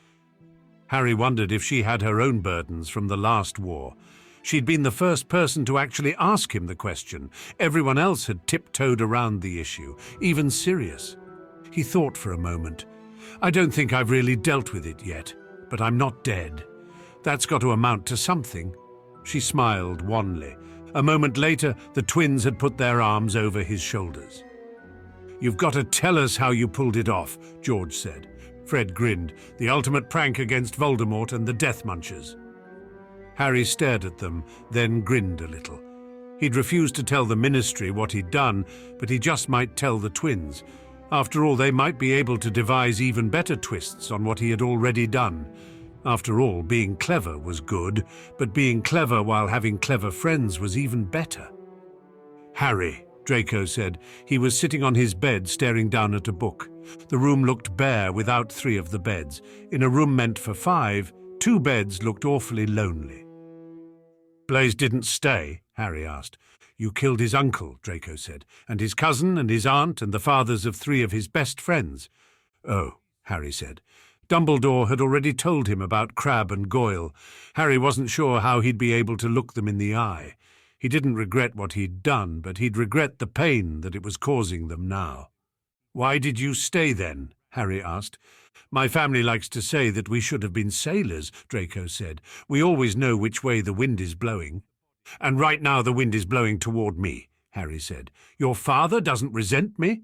Harry wondered if she had her own burdens from the last war. She'd been the first person to actually ask him the question. Everyone else had tiptoed around the issue, even Sirius. He thought for a moment. "I don't think I've really dealt with it yet, but I'm not dead. That's got to amount to something." She smiled wanly. A moment later, the twins had put their arms over his shoulders. "You've got to tell us how you pulled it off," George said. Fred grinned. "The ultimate prank against Voldemort and the Death Munchers." Harry stared at them, then grinned a little. He'd refused to tell the Ministry what he'd done, but he just might tell the twins. After all, they might be able to devise even better twists on what he had already done. After all, being clever was good, but being clever while having clever friends was even better. "Harry," Draco said. He was sitting on his bed, staring down at a book. The room looked bare without 3 of the beds. In a room meant for 5, 2 beds looked awfully lonely. "Blaise didn't stay?" Harry asked. "You killed his uncle," Draco said, "and his cousin and his aunt and the fathers of 3 of his best friends." "Oh," Harry said. Dumbledore had already told him about Crabbe and Goyle. Harry wasn't sure how he'd be able to look them in the eye. He didn't regret what he'd done, but he'd regret the pain that it was causing them now. "Why did you stay then?" Harry asked. "My family likes to say that we should have been sailors," Draco said. "We always know which way the wind is blowing." "And right now the wind is blowing toward me," Harry said. "Your father doesn't resent me?"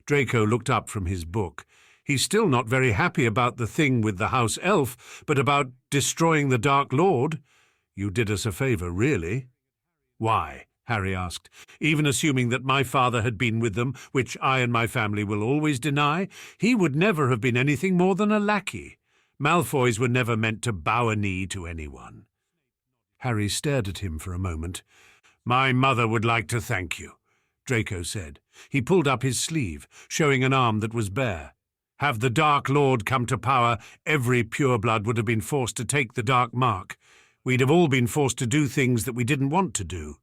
Draco looked up from his book. He's still not very happy about the thing with the house elf, but about destroying the Dark Lord. You did us a favor, really. "Why?" Harry asked. "Even assuming that my father had been with them, which I and my family will always deny, he would never have been anything more than a lackey. Malfoys were never meant to bow a knee to anyone." Harry stared at him for a moment. "My mother would like to thank you," Draco said. He pulled up his sleeve, showing an arm that was bare. "Have the Dark Lord come to power, every pureblood would have been forced to take the Dark Mark. We'd have all been forced to do things that we didn't want to do."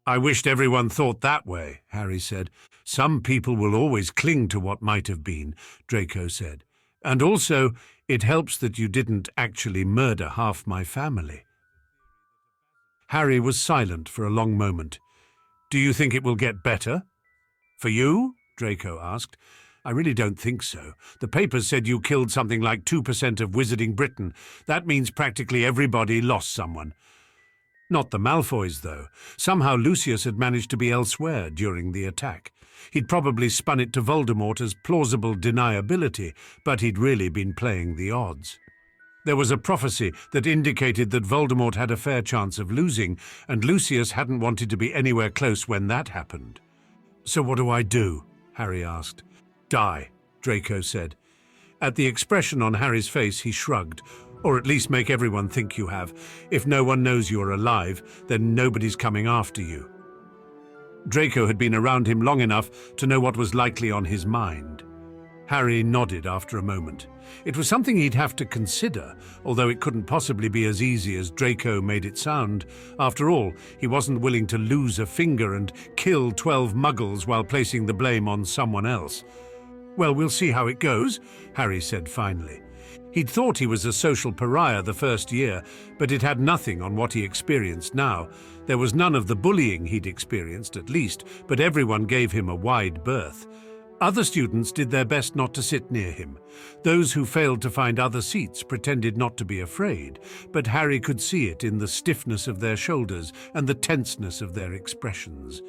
"I wished everyone thought that way," Harry said. "Some people will always cling to what might have been," Draco said. "And also, it helps that you didn't actually murder half my family." Harry was silent for a long moment. "Do you think it will get better?" "For you?" Draco asked. "I really don't think so. The papers said you killed something like 2% of Wizarding Britain. That means practically everybody lost someone. Not the Malfoys, though. Somehow Lucius had managed to be elsewhere during the attack. He'd probably spun it to Voldemort as plausible deniability, but he'd really been playing the odds. There was a prophecy that indicated that Voldemort had a fair chance of losing, and Lucius hadn't wanted to be anywhere close when that happened. "So what do I do?" Harry asked. "Die," Draco said. At the expression on Harry's face, he shrugged. "Or at least make everyone think you have. If no one knows you're alive, then nobody's coming after you." Draco had been around him long enough to know what was likely on his mind. Harry nodded after a moment. It was something he'd have to consider, although it couldn't possibly be as easy as Draco made it sound. After all, he wasn't willing to lose a finger and kill 12 muggles while placing the blame on someone else. "Well, we'll see how it goes," Harry said finally. He'd thought he was a social pariah the first year, but it had nothing on what he experienced now. There was none of the bullying he'd experienced, at least, but everyone gave him a wide berth. Other students did their best not to sit near him. Those who failed to find other seats pretended not to be afraid, but Harry could see it in the stiffness of their shoulders and the tenseness of their expressions.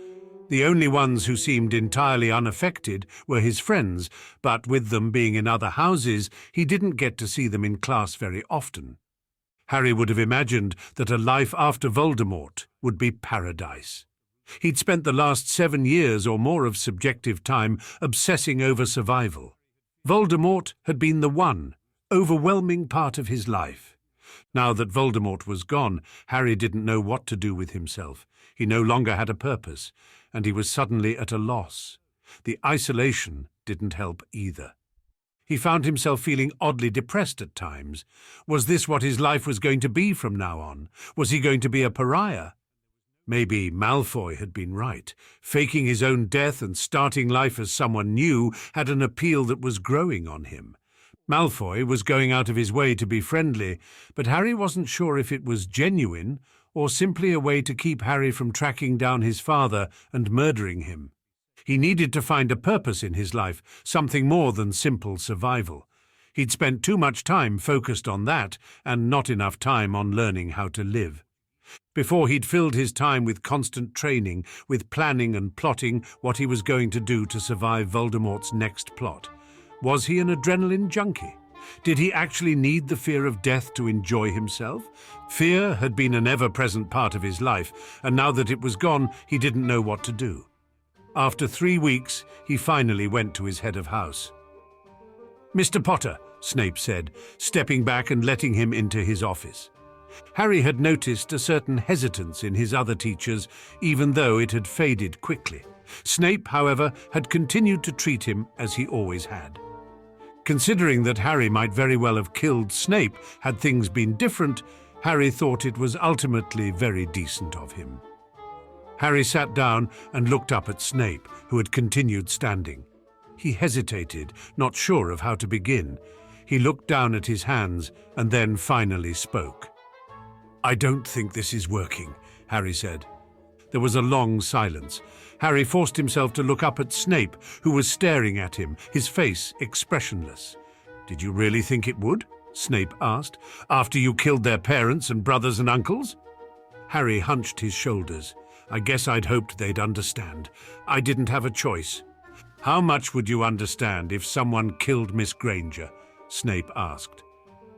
The only ones who seemed entirely unaffected were his friends, but with them being in other houses, he didn't get to see them in class very often. Harry would have imagined that a life after Voldemort would be paradise. He'd spent the last 7 years or more of subjective time obsessing over survival. Voldemort had been the one, overwhelming part of his life. Now that Voldemort was gone, Harry didn't know what to do with himself. He no longer had a purpose, and he was suddenly at a loss. The isolation didn't help either. He found himself feeling oddly depressed at times. Was this what his life was going to be from now on? Was he going to be a pariah? Maybe Malfoy had been right. Faking his own death and starting life as someone new had an appeal that was growing on him. Malfoy was going out of his way to be friendly, but Harry wasn't sure if it was genuine or simply a way to keep Harry from tracking down his father and murdering him. He needed to find a purpose in his life, something more than simple survival. He'd spent too much time focused on that and not enough time on learning how to live. Before he'd filled his time with constant training, with planning and plotting what he was going to do to survive Voldemort's next plot. Was he an adrenaline junkie? Did he actually need the fear of death to enjoy himself? Fear had been an ever-present part of his life, and now that it was gone, he didn't know what to do. After 3 weeks, he finally went to his head of house. "Mr. Potter," Snape said, stepping back and letting him into his office. Harry had noticed a certain hesitance in his other teachers, even though it had faded quickly. Snape, however, had continued to treat him as he always had. Considering that Harry might very well have killed Snape had things been different, Harry thought it was ultimately very decent of him. Harry sat down and looked up at Snape, who had continued standing. He hesitated, not sure of how to begin. He looked down at his hands and then finally spoke. "I don't think this is working," Harry said. There was a long silence. Harry forced himself to look up at Snape, who was staring at him, his face expressionless. "Did you really think it would?" Snape asked. "After you killed their parents and brothers and uncles?" Harry hunched his shoulders. "I guess I'd hoped they'd understand. I didn't have a choice." "How much would you understand if someone killed Miss Granger?" Snape asked.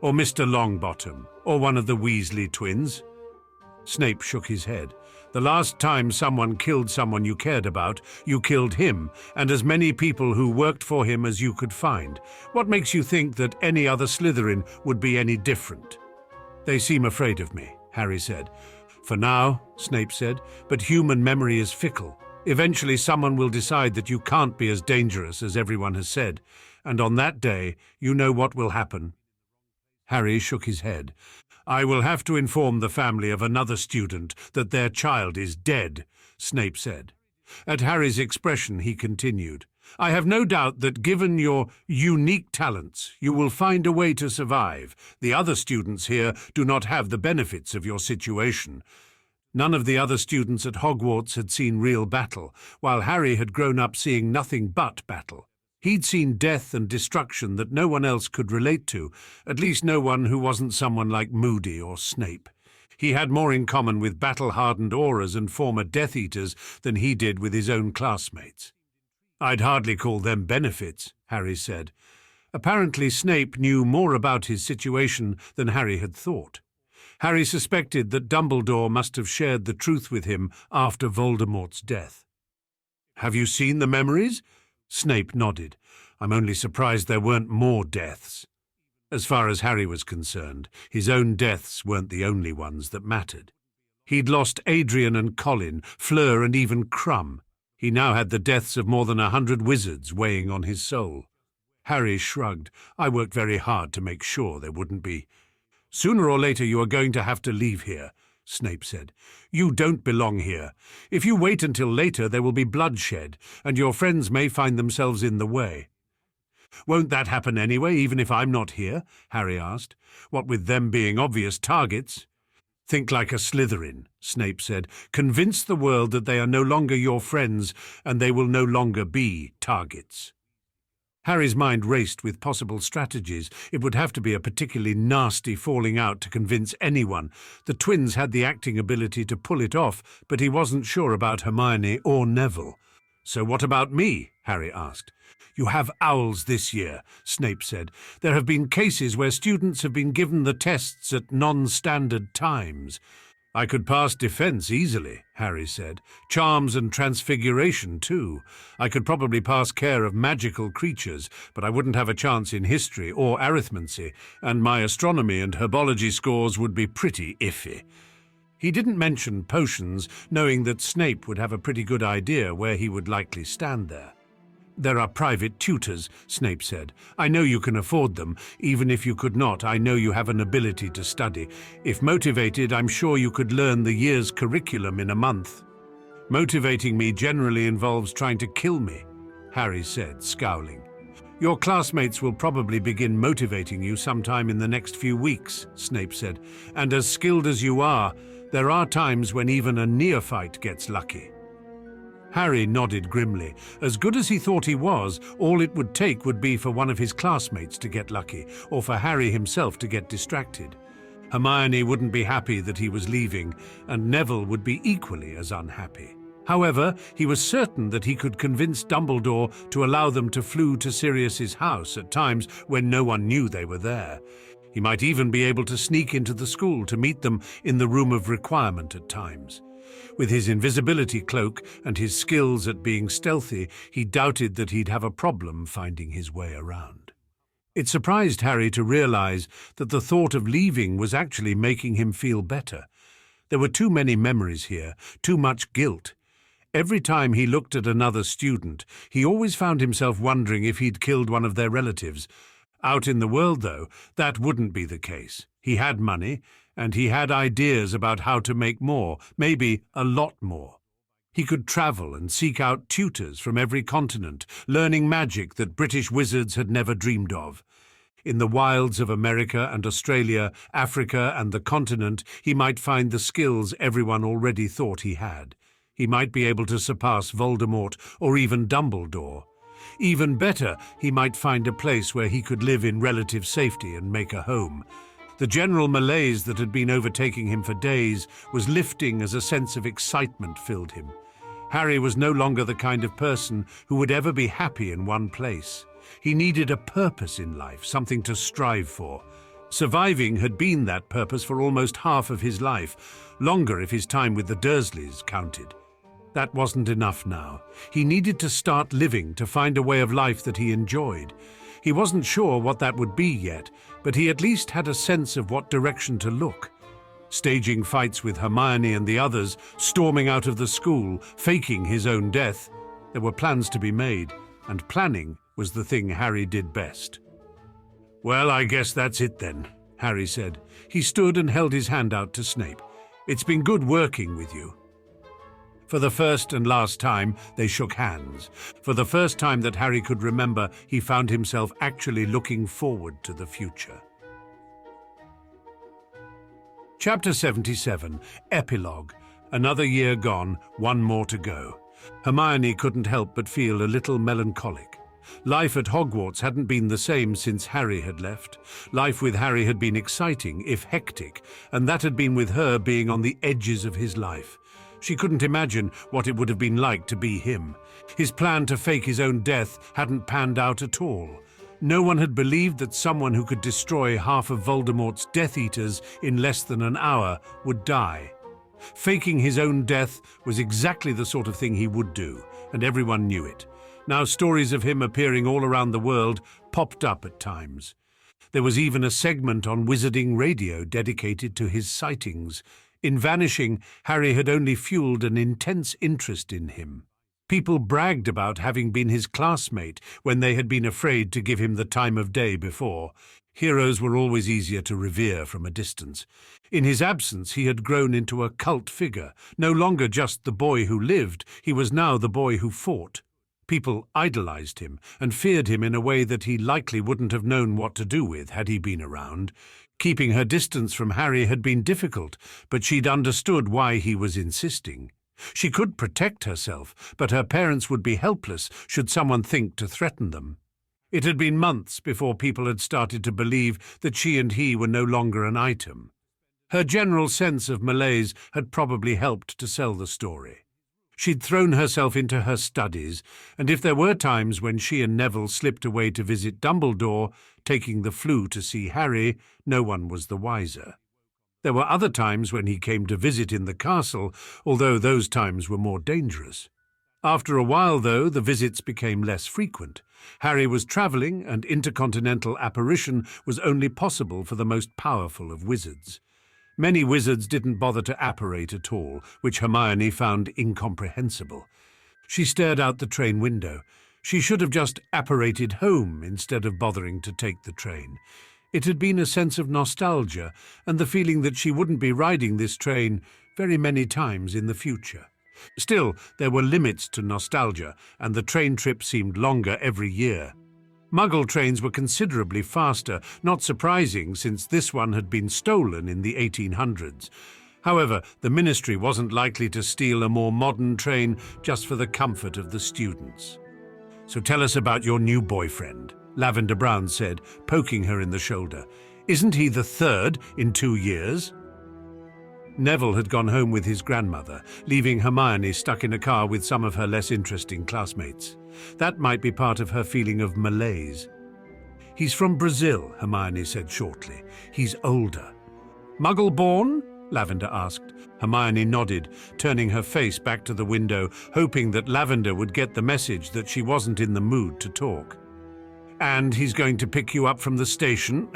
"Or Mr. Longbottom, or one of the Weasley twins?" Snape shook his head. "The last time someone killed someone you cared about, you killed him, and as many people who worked for him as you could find. What makes you think that any other Slytherin would be any different?" "They seem afraid of me," Harry said. "For now," Snape said, "but human memory is fickle. Eventually someone will decide that you can't be as dangerous as everyone has said, and on that day, you know what will happen." Harry shook his head. "I will have to inform the family of another student that their child is dead," Snape said. At Harry's expression, he continued, "I have no doubt that given your unique talents, you will find a way to survive. The other students here do not have the benefits of your situation." None of the other students at Hogwarts had seen real battle, while Harry had grown up seeing nothing but battle. He'd seen death and destruction that no one else could relate to, at least no one who wasn't someone like Moody or Snape. He had more in common with battle-hardened Aurors and former Death Eaters than he did with his own classmates. "I'd hardly call them benefits," Harry said. Apparently Snape knew more about his situation than Harry had thought. Harry suspected that Dumbledore must have shared the truth with him after Voldemort's death. "Have you seen the memories?" Snape nodded. "I'm only surprised there weren't more deaths." As far as Harry was concerned, his own deaths weren't the only ones that mattered. He'd lost Adrian and Colin, Fleur and even Crumb. He now had the deaths of more than 100 wizards weighing on his soul. Harry shrugged. "I worked very hard to make sure there wouldn't be." "Sooner or later you are going to have to leave here," Snape said. "You don't belong here. If you wait until later, there will be bloodshed, and your friends may find themselves in the way." "Won't that happen anyway, even if I'm not here?" Harry asked. "What with them being obvious targets?" "Think like a Slytherin," Snape said. "Convince the world that they are no longer your friends, and they will no longer be targets." Harry's mind raced with possible strategies. It would have to be a particularly nasty falling out to convince anyone. The twins had the acting ability to pull it off, but he wasn't sure about Hermione or Neville. "So what about me?" Harry asked. "You have owls this year," Snape said. "There have been cases where students have been given the tests at non-standard times." "I could pass defense easily," Harry said. "Charms and transfiguration, too. I could probably pass care of magical creatures, but I wouldn't have a chance in history or arithmancy, and my astronomy and herbology scores would be pretty iffy." He didn't mention potions, knowing that Snape would have a pretty good idea where he would likely stand there. "There are private tutors," Snape said. "I know you can afford them. Even if you could not, I know you have an ability to study. If motivated, I'm sure you could learn the year's curriculum in a month." "Motivating me generally involves trying to kill me," Harry said, scowling. "Your classmates will probably begin motivating you sometime in the next few weeks," Snape said. "And as skilled as you are, there are times when even a neophyte gets lucky." Harry nodded grimly. As good as he thought he was, all it would take would be for one of his classmates to get lucky, or for Harry himself to get distracted. Hermione wouldn't be happy that he was leaving, and Neville would be equally as unhappy. However, he was certain that he could convince Dumbledore to allow them to flew to Sirius's house at times when no one knew they were there. He might even be able to sneak into the school to meet them in the room of requirement at times. With his invisibility cloak and his skills at being stealthy, he doubted that he'd have a problem finding his way around. It surprised Harry to realize that the thought of leaving was actually making him feel better. There were too many memories here, too much guilt. Every time he looked at another student, he always found himself wondering if he'd killed one of their relatives. Out in the world, though, that wouldn't be the case. He had money, and he had ideas about how to make more, maybe a lot more. He could travel and seek out tutors from every continent, learning magic that British wizards had never dreamed of. In the wilds of America and Australia, Africa and the continent, he might find the skills everyone already thought he had. He might be able to surpass Voldemort or even Dumbledore. Even better, he might find a place where he could live in relative safety and make a home. The general malaise that had been overtaking him for days was lifting as a sense of excitement filled him. Harry was no longer the kind of person who would ever be happy in one place. He needed a purpose in life, something to strive for. Surviving had been that purpose for almost half of his life, longer if his time with the Dursleys counted. That wasn't enough now. He needed to start living, to find a way of life that he enjoyed. He wasn't sure what that would be yet, but he at least had a sense of what direction to look. Staging fights with Hermione and the others, storming out of the school, faking his own death. There were plans to be made, and planning was the thing Harry did best. "Well, I guess that's it then," Harry said. He stood and held his hand out to Snape. "It's been good working with you." For the first and last time, they shook hands. For the first time that Harry could remember, he found himself actually looking forward to the future. Chapter 77, Epilogue. Another year gone, one more to go. Hermione couldn't help but feel a little melancholic. Life at Hogwarts hadn't been the same since Harry had left. Life with Harry had been exciting, if hectic, and that had been with her being on the edges of his life. She couldn't imagine what it would have been like to be him. His plan to fake his own death hadn't panned out at all. No one had believed that someone who could destroy half of Voldemort's Death Eaters in less than an hour would die. Faking his own death was exactly the sort of thing he would do, and everyone knew it. Now stories of him appearing all around the world popped up at times. There was even a segment on Wizarding Radio dedicated to his sightings. In vanishing, Harry had only fueled an intense interest in him. People bragged about having been his classmate when they had been afraid to give him the time of day before. Heroes were always easier to revere from a distance. In his absence, he had grown into a cult figure. No longer just the boy who lived, he was now the boy who fought. People idolized him and feared him in a way that he likely wouldn't have known what to do with had he been around. Keeping her distance from Harry had been difficult, but she'd understood why he was insisting. She could protect herself, but her parents would be helpless should someone think to threaten them. It had been months before people had started to believe that she and he were no longer an item. Her general sense of malaise had probably helped to sell the story. She'd thrown herself into her studies, and if there were times when she and Neville slipped away to visit Dumbledore, taking the Floo to see Harry, no one was the wiser. There were other times when he came to visit in the castle, although those times were more dangerous. After a while, though, the visits became less frequent. Harry was travelling, and intercontinental apparition was only possible for the most powerful of wizards. Many wizards didn't bother to apparate at all, which Hermione found incomprehensible. She stared out the train window. She should have just apparated home instead of bothering to take the train. It had been a sense of nostalgia and the feeling that she wouldn't be riding this train very many times in the future. Still, there were limits to nostalgia, and the train trip seemed longer every year. Muggle trains were considerably faster, not surprising since this one had been stolen in the 1800s. However, the Ministry wasn't likely to steal a more modern train just for the comfort of the students. "So tell us about your new boyfriend," Lavender Brown said, poking her in the shoulder. "Isn't he the third in 2 years?" Neville had gone home with his grandmother, leaving Hermione stuck in a car with some of her less interesting classmates. That might be part of her feeling of malaise. "He's from Brazil," Hermione said shortly. "He's older." "Muggle-born?" Lavender asked. Hermione nodded, turning her face back to the window, hoping that Lavender would get the message that she wasn't in the mood to talk. "And he's going to pick you up from the station?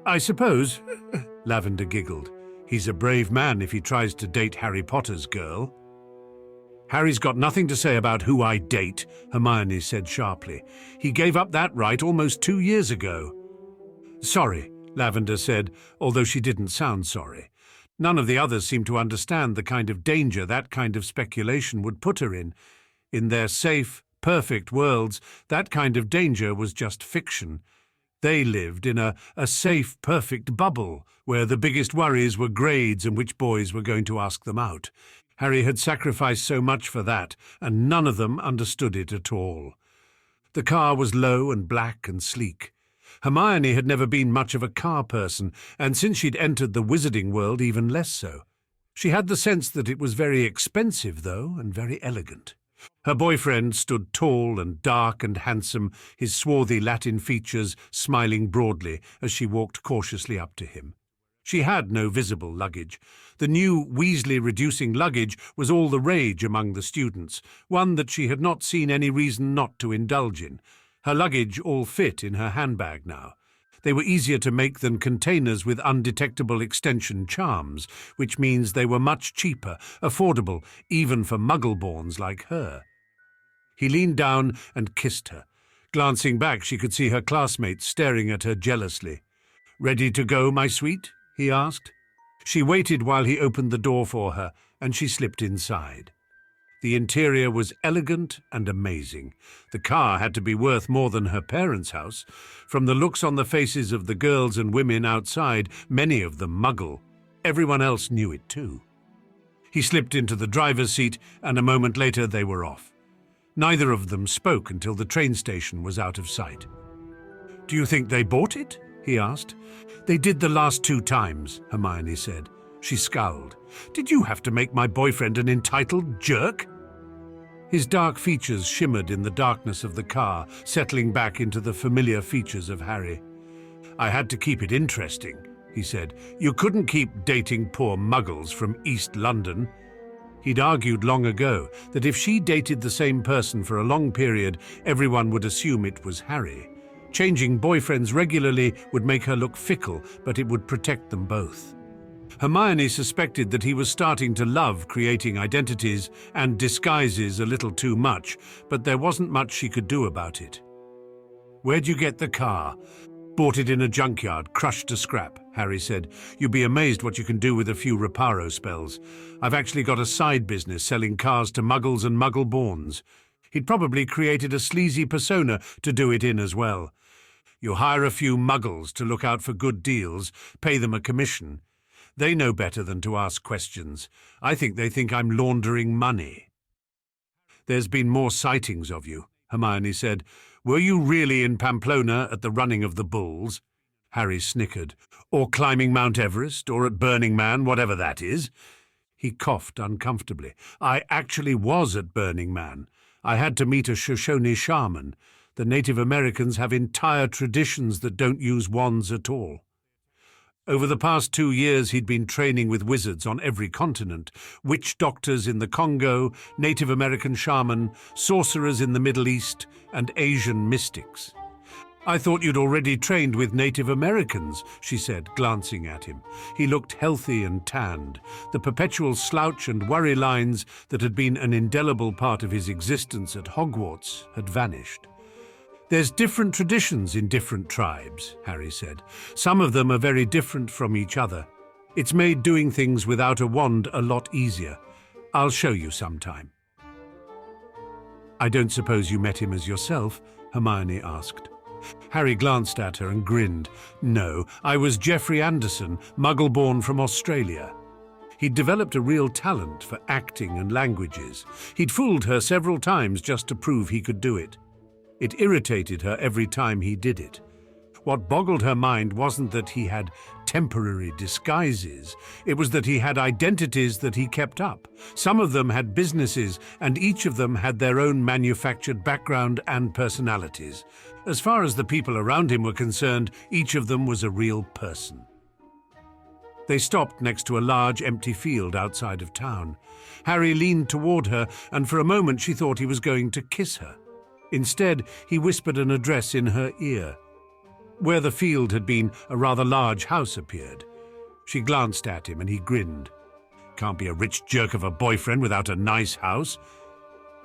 I suppose," Lavender giggled. "He's a brave man if he tries to date Harry Potter's girl." "Harry's got nothing to say about who I date," Hermione said sharply. "He gave up that right almost 2 years ago." "Sorry," Lavender said, although she didn't sound sorry. None of the others seemed to understand the kind of danger that kind of speculation would put her in. In their safe, perfect worlds, that kind of danger was just fiction. They lived in a safe, perfect bubble, where the biggest worries were grades and which boys were going to ask them out. Harry had sacrificed so much for that, and none of them understood it at all. The car was low and black and sleek. Hermione had never been much of a car person, and since she'd entered the wizarding world, even less so. She had the sense that it was very expensive, though, and very elegant. Her boyfriend stood tall and dark and handsome, his swarthy Latin features smiling broadly as she walked cautiously up to him. She had no visible luggage. The new Weasley-reducing luggage was all the rage among the students, one that she had not seen any reason not to indulge in. Her luggage all fit in her handbag now. They were easier to make than containers with undetectable extension charms, which means they were much cheaper, affordable, even for Muggle-borns like her. He leaned down and kissed her. Glancing back, she could see her classmates staring at her jealously. "Ready to go, my sweet?" he asked. She waited while he opened the door for her, and she slipped inside. The interior was elegant and amazing. The car had to be worth more than her parents' house. From the looks on the faces of the girls and women outside, many of them Muggle, everyone else knew it too. He slipped into the driver's seat, and a moment later they were off. Neither of them spoke until the train station was out of sight. "Do you think they bought it?" he asked. "They did the last 2 times, Hermione said. She scowled. "Did you have to make my boyfriend an entitled jerk?" His dark features shimmered in the darkness of the car, settling back into the familiar features of Harry. "I had to keep it interesting," he said. "You couldn't keep dating poor Muggles from East London." He'd argued long ago that if she dated the same person for a long period, everyone would assume it was Harry. Changing boyfriends regularly would make her look fickle, but it would protect them both. Hermione suspected that he was starting to love creating identities and disguises a little too much, but there wasn't much she could do about it. "Where'd you get the car?" "Bought it in a junkyard, crushed to scrap," Harry said. "You'd be amazed what you can do with a few reparo spells. I've actually got a side business selling cars to Muggles and Muggle-borns." He'd probably created a sleazy persona to do it in as well. "You hire a few Muggles to look out for good deals, pay them a commission. They know better than to ask questions. I think they think I'm laundering money." "There's been more sightings of you," Hermione said. Were you really in Pamplona at the running of the bulls? Harry snickered. Or climbing Mount Everest, or at Burning Man, whatever that is? He coughed uncomfortably. I actually was at Burning Man. I had to meet a Shoshone shaman. The Native Americans have entire traditions that don't use wands at all. Over the past 2 years, he'd been training with wizards on every continent, witch doctors in the Congo, Native American shaman, sorcerers in the Middle East, and Asian mystics. I thought you'd already trained with Native Americans, she said, glancing at him. He looked healthy and tanned. The perpetual slouch and worry lines that had been an indelible part of his existence at Hogwarts had vanished. There's different traditions in different tribes, Harry said. Some of them are very different from each other. It's made doing things without a wand a lot easier. I'll show you sometime. I don't suppose you met him as yourself? Hermione asked. Harry glanced at her and grinned. No, I was Geoffrey Anderson, Muggle-born from Australia. He'd developed a real talent for acting and languages. He'd fooled her several times just to prove he could do it. It irritated her every time he did it. What boggled her mind wasn't that he had temporary disguises. It was that he had identities that he kept up. Some of them had businesses, and each of them had their own manufactured background and personalities. As far as the people around him were concerned, each of them was a real person. They stopped next to a large empty field outside of town. Harry leaned toward her, and for a moment she thought he was going to kiss her. Instead, he whispered an address in her ear. Where the field had been, a rather large house appeared. She glanced at him and he grinned. Can't be a rich jerk of a boyfriend without a nice house.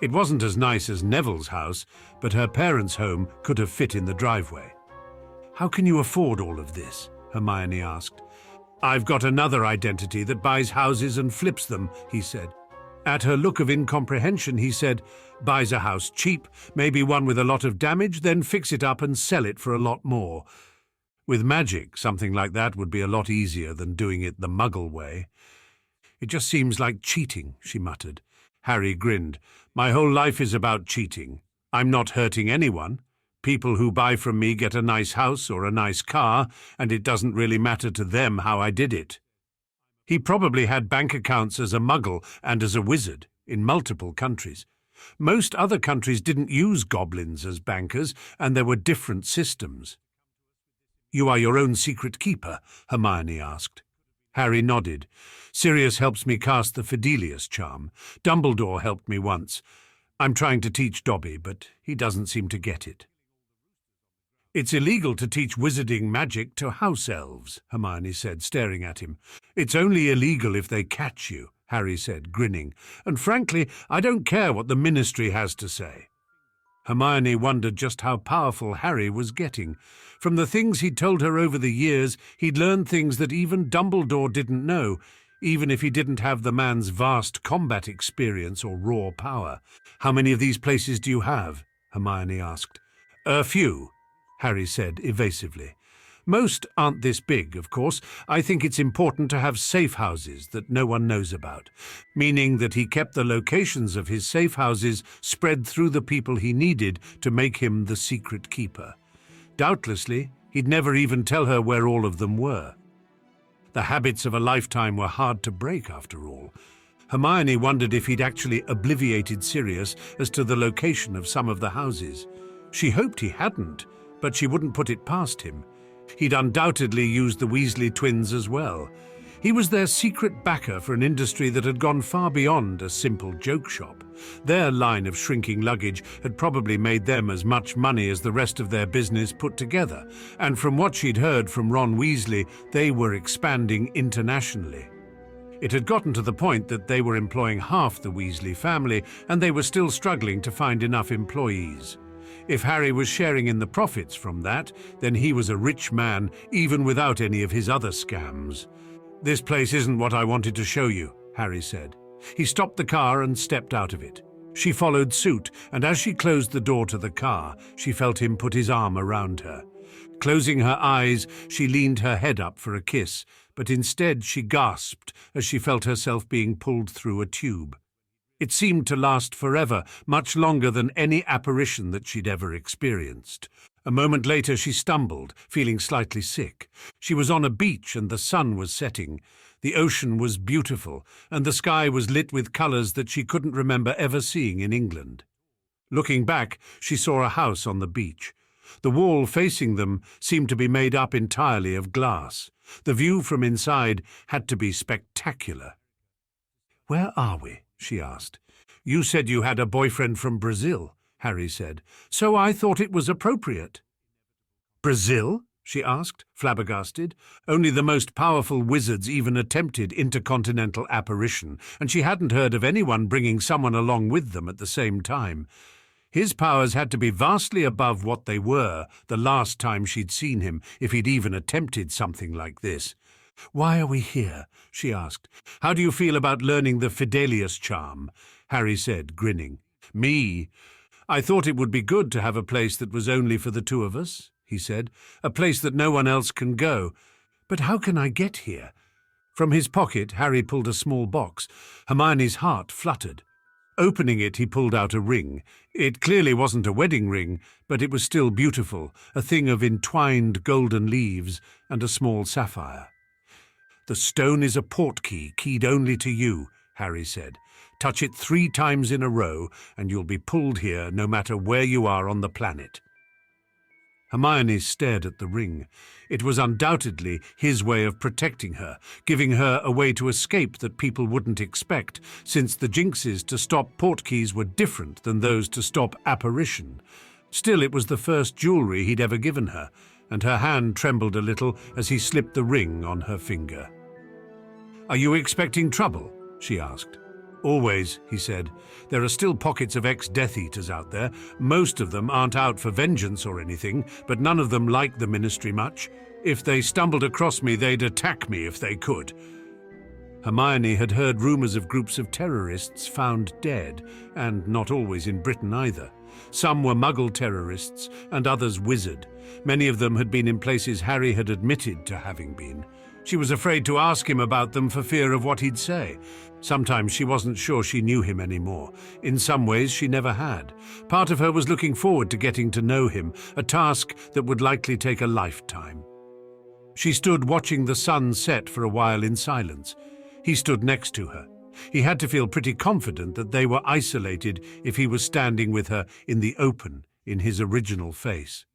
It wasn't as nice as Neville's house, but her parents' home could have fit in the driveway. How can you afford all of this? Hermione asked. I've got another identity that buys houses and flips them, he said. At her look of incomprehension, he said, buys a house cheap, maybe one with a lot of damage, then fix it up and sell it for a lot more. With magic, something like that would be a lot easier than doing it the Muggle way. It just seems like cheating, she muttered. Harry grinned. My whole life is about cheating. I'm not hurting anyone. People who buy from me get a nice house or a nice car, and it doesn't really matter to them how I did it. He probably had bank accounts as a Muggle and as a wizard in multiple countries. Most other countries didn't use goblins as bankers, and there were different systems. You are your own secret keeper? Hermione asked. Harry nodded. Sirius helps me cast the Fidelius charm. Dumbledore helped me once. I'm trying to teach Dobby, but he doesn't seem to get it. It's illegal to teach wizarding magic to house elves, Hermione said, staring at him. It's only illegal if they catch you, Harry said, grinning. And frankly, I don't care what the Ministry has to say. Hermione wondered just how powerful Harry was getting. From the things he'd told her over the years, he'd learned things that even Dumbledore didn't know, even if he didn't have the man's vast combat experience or raw power. How many of these places do you have? Hermione asked. A few, Harry said evasively. Most aren't this big, of course. I think it's important to have safe houses that no one knows about, meaning that he kept the locations of his safe houses spread through the people he needed to make him the secret keeper. Doubtlessly, he'd never even tell her where all of them were. The habits of a lifetime were hard to break, after all. Hermione wondered if he'd actually obliviated Sirius as to the location of some of the houses. She hoped he hadn't, but she wouldn't put it past him. He'd undoubtedly used the Weasley twins as well. He was their secret backer for an industry that had gone far beyond a simple joke shop. Their line of shrinking luggage had probably made them as much money as the rest of their business put together, and from what she'd heard from Ron Weasley, they were expanding internationally. It had gotten to the point that they were employing half the Weasley family, and they were still struggling to find enough employees. If Harry was sharing in the profits from that, then he was a rich man, even without any of his other scams. This place isn't what I wanted to show you, Harry said. He stopped the car and stepped out of it. She followed suit, and as she closed the door to the car, she felt him put his arm around her. Closing her eyes, she leaned her head up for a kiss, but instead she gasped as she felt herself being pulled through a tube. It seemed to last forever, much longer than any apparition that she'd ever experienced. A moment later she stumbled, feeling slightly sick. She was on a beach and the sun was setting. The ocean was beautiful, and the sky was lit with colours that she couldn't remember ever seeing in England. Looking back, she saw a house on the beach. The wall facing them seemed to be made up entirely of glass. The view from inside had to be spectacular. "Where are we?" she asked. "You said you had a boyfriend from Brazil," Harry said, "so I thought it was appropriate." "Brazil?" she asked, flabbergasted. Only the most powerful wizards even attempted intercontinental apparition, and she hadn't heard of anyone bringing someone along with them at the same time. His powers had to be vastly above what they were the last time she'd seen him, if he'd even attempted something like this. "Why are we here?" she asked. "How do you feel about learning the Fidelius charm?" Harry said, grinning. "Me? I thought it would be good to have a place that was only for the two of us," he said. "A place that no one else can go. But how can I get here?" From his pocket, Harry pulled a small box. Hermione's heart fluttered. Opening it, he pulled out a ring. It clearly wasn't a wedding ring, but it was still beautiful, a thing of entwined golden leaves and a small sapphire. "The stone is a portkey, keyed only to you," Harry said. "Touch it 3 times in a row, and you'll be pulled here no matter where you are on the planet." Hermione stared at the ring. It was undoubtedly his way of protecting her, giving her a way to escape that people wouldn't expect, since the jinxes to stop portkeys were different than those to stop apparition. Still, it was the first jewellery he'd ever given her, and her hand trembled a little as he slipped the ring on her finger. "Are you expecting trouble?" she asked. "Always," he said. "There are still pockets of ex-Death Eaters out there. Most of them aren't out for vengeance or anything, but none of them like the Ministry much. If they stumbled across me, they'd attack me if they could." Hermione had heard rumours of groups of terrorists found dead, and not always in Britain either. Some were Muggle terrorists, and others wizard. Many of them had been in places Harry had admitted to having been. She was afraid to ask him about them for fear of what he'd say. Sometimes she wasn't sure she knew him anymore. In some ways she never had. Part of her was looking forward to getting to know him, a task that would likely take a lifetime. She stood watching the sun set for a while in silence. He stood next to her. He had to feel pretty confident that they were isolated if he was standing with her in the open, in his original face.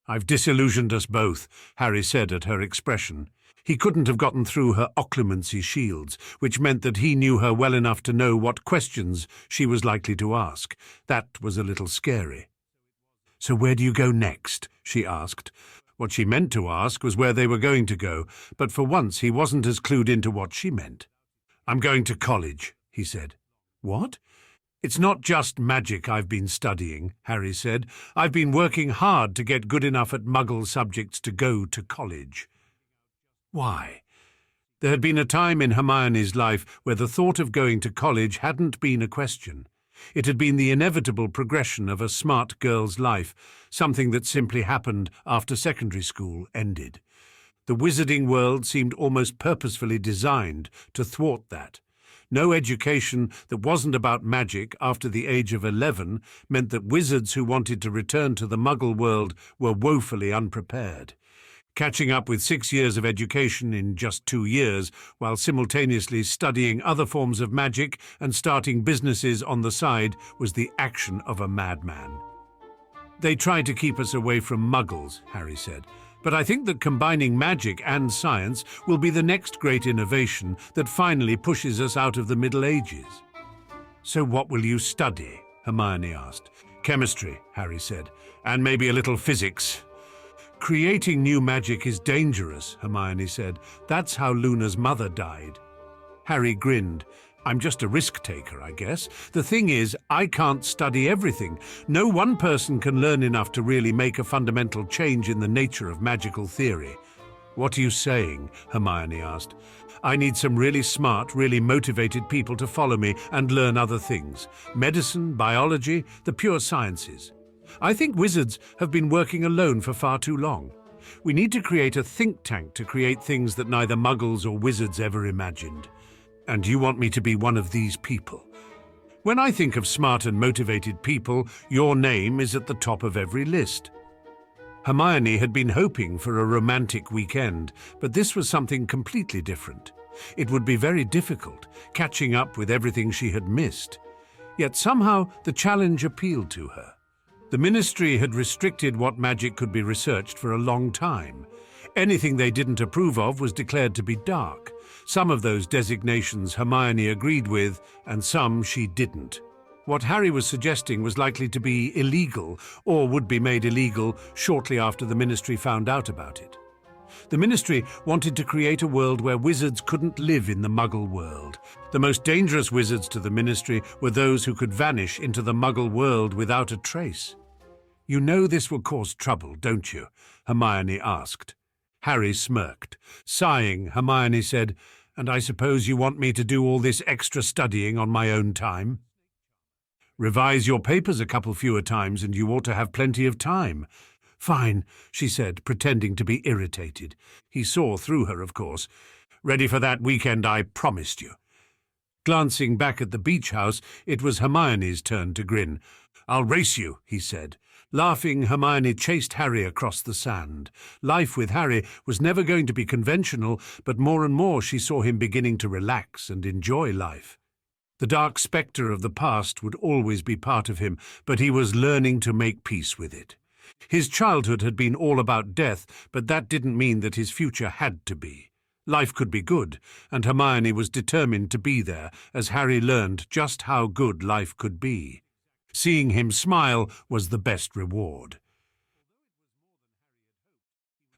"I've disillusioned us both," Harry said at her expression. He couldn't have gotten through her occlumency shields, which meant that he knew her well enough to know what questions she was likely to ask. That was a little scary. "So where do you go next?" she asked. What she meant to ask was where they were going to go, but for once he wasn't as clued into what she meant. "I'm going to college," he said. "What?" "It's not just magic I've been studying," Harry said. "I've been working hard to get good enough at Muggle subjects to go to college." Why? There had been a time in Hermione's life where the thought of going to college hadn't been a question. It had been the inevitable progression of a smart girl's life, something that simply happened after secondary school ended. The wizarding world seemed almost purposefully designed to thwart that. No education that wasn't about magic after the age of 11 meant that wizards who wanted to return to the Muggle world were woefully unprepared. Catching up with 6 years of education in just 2 years, while simultaneously studying other forms of magic and starting businesses on the side, was the action of a madman. "They try to keep us away from Muggles," Harry said, "but I think that combining magic and science will be the next great innovation that finally pushes us out of the Middle Ages." "So what will you study?" Hermione asked. "Chemistry," Harry said, "and maybe a little physics." "Creating new magic is dangerous," Hermione said. "That's how Luna's mother died." Harry grinned. "I'm just a risk-taker, I guess. The thing is, I can't study everything. No one person can learn enough to really make a fundamental change in the nature of magical theory." "What are you saying?" Hermione asked. "I need some really smart, really motivated people to follow me and learn other things. Medicine, biology, the pure sciences. I think wizards have been working alone for far too long. We need to create a think tank to create things that neither Muggles or wizards ever imagined. And you want me to be one of these people?" When I think of smart and motivated people, your name is at the top of every list. Hermione had been hoping for a romantic weekend, but this was something completely different. It would be very difficult, catching up with everything she had missed. Yet somehow the challenge appealed to her. The Ministry had restricted what magic could be researched for a long time. Anything they didn't approve of was declared to be dark. Some of those designations Hermione agreed with, and some she didn't. What Harry was suggesting was likely to be illegal, or would be made illegal shortly after the Ministry found out about it. The Ministry wanted to create a world where wizards couldn't live in the Muggle world. The most dangerous wizards to the Ministry were those who could vanish into the Muggle world without a trace. "You know this will cause trouble, don't you?" Hermione asked. Harry smirked. Sighing, Hermione said, "And I suppose you want me to do all this extra studying on my own time?" "Revise your papers a couple fewer times and you ought to have plenty of time." "Fine," she said, pretending to be irritated. He saw through her, of course. "Ready for that weekend I promised you." Glancing back at the beach house, it was Hermione's turn to grin. "I'll race you," he said. Laughing, Hermione chased Harry across the sand. Life with Harry was never going to be conventional, but more and more she saw him beginning to relax and enjoy life. The dark spectre of the past would always be part of him, but he was learning to make peace with it. His childhood had been all about death, but that didn't mean that his future had to be. Life could be good, and Hermione was determined to be there as Harry learned just how good life could be. Seeing him smile was the best reward.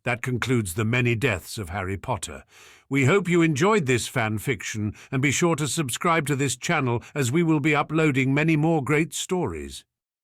That concludes the many deaths of Harry Potter. We hope you enjoyed this fan fiction, and be sure to subscribe to this channel as we will be uploading many more great stories.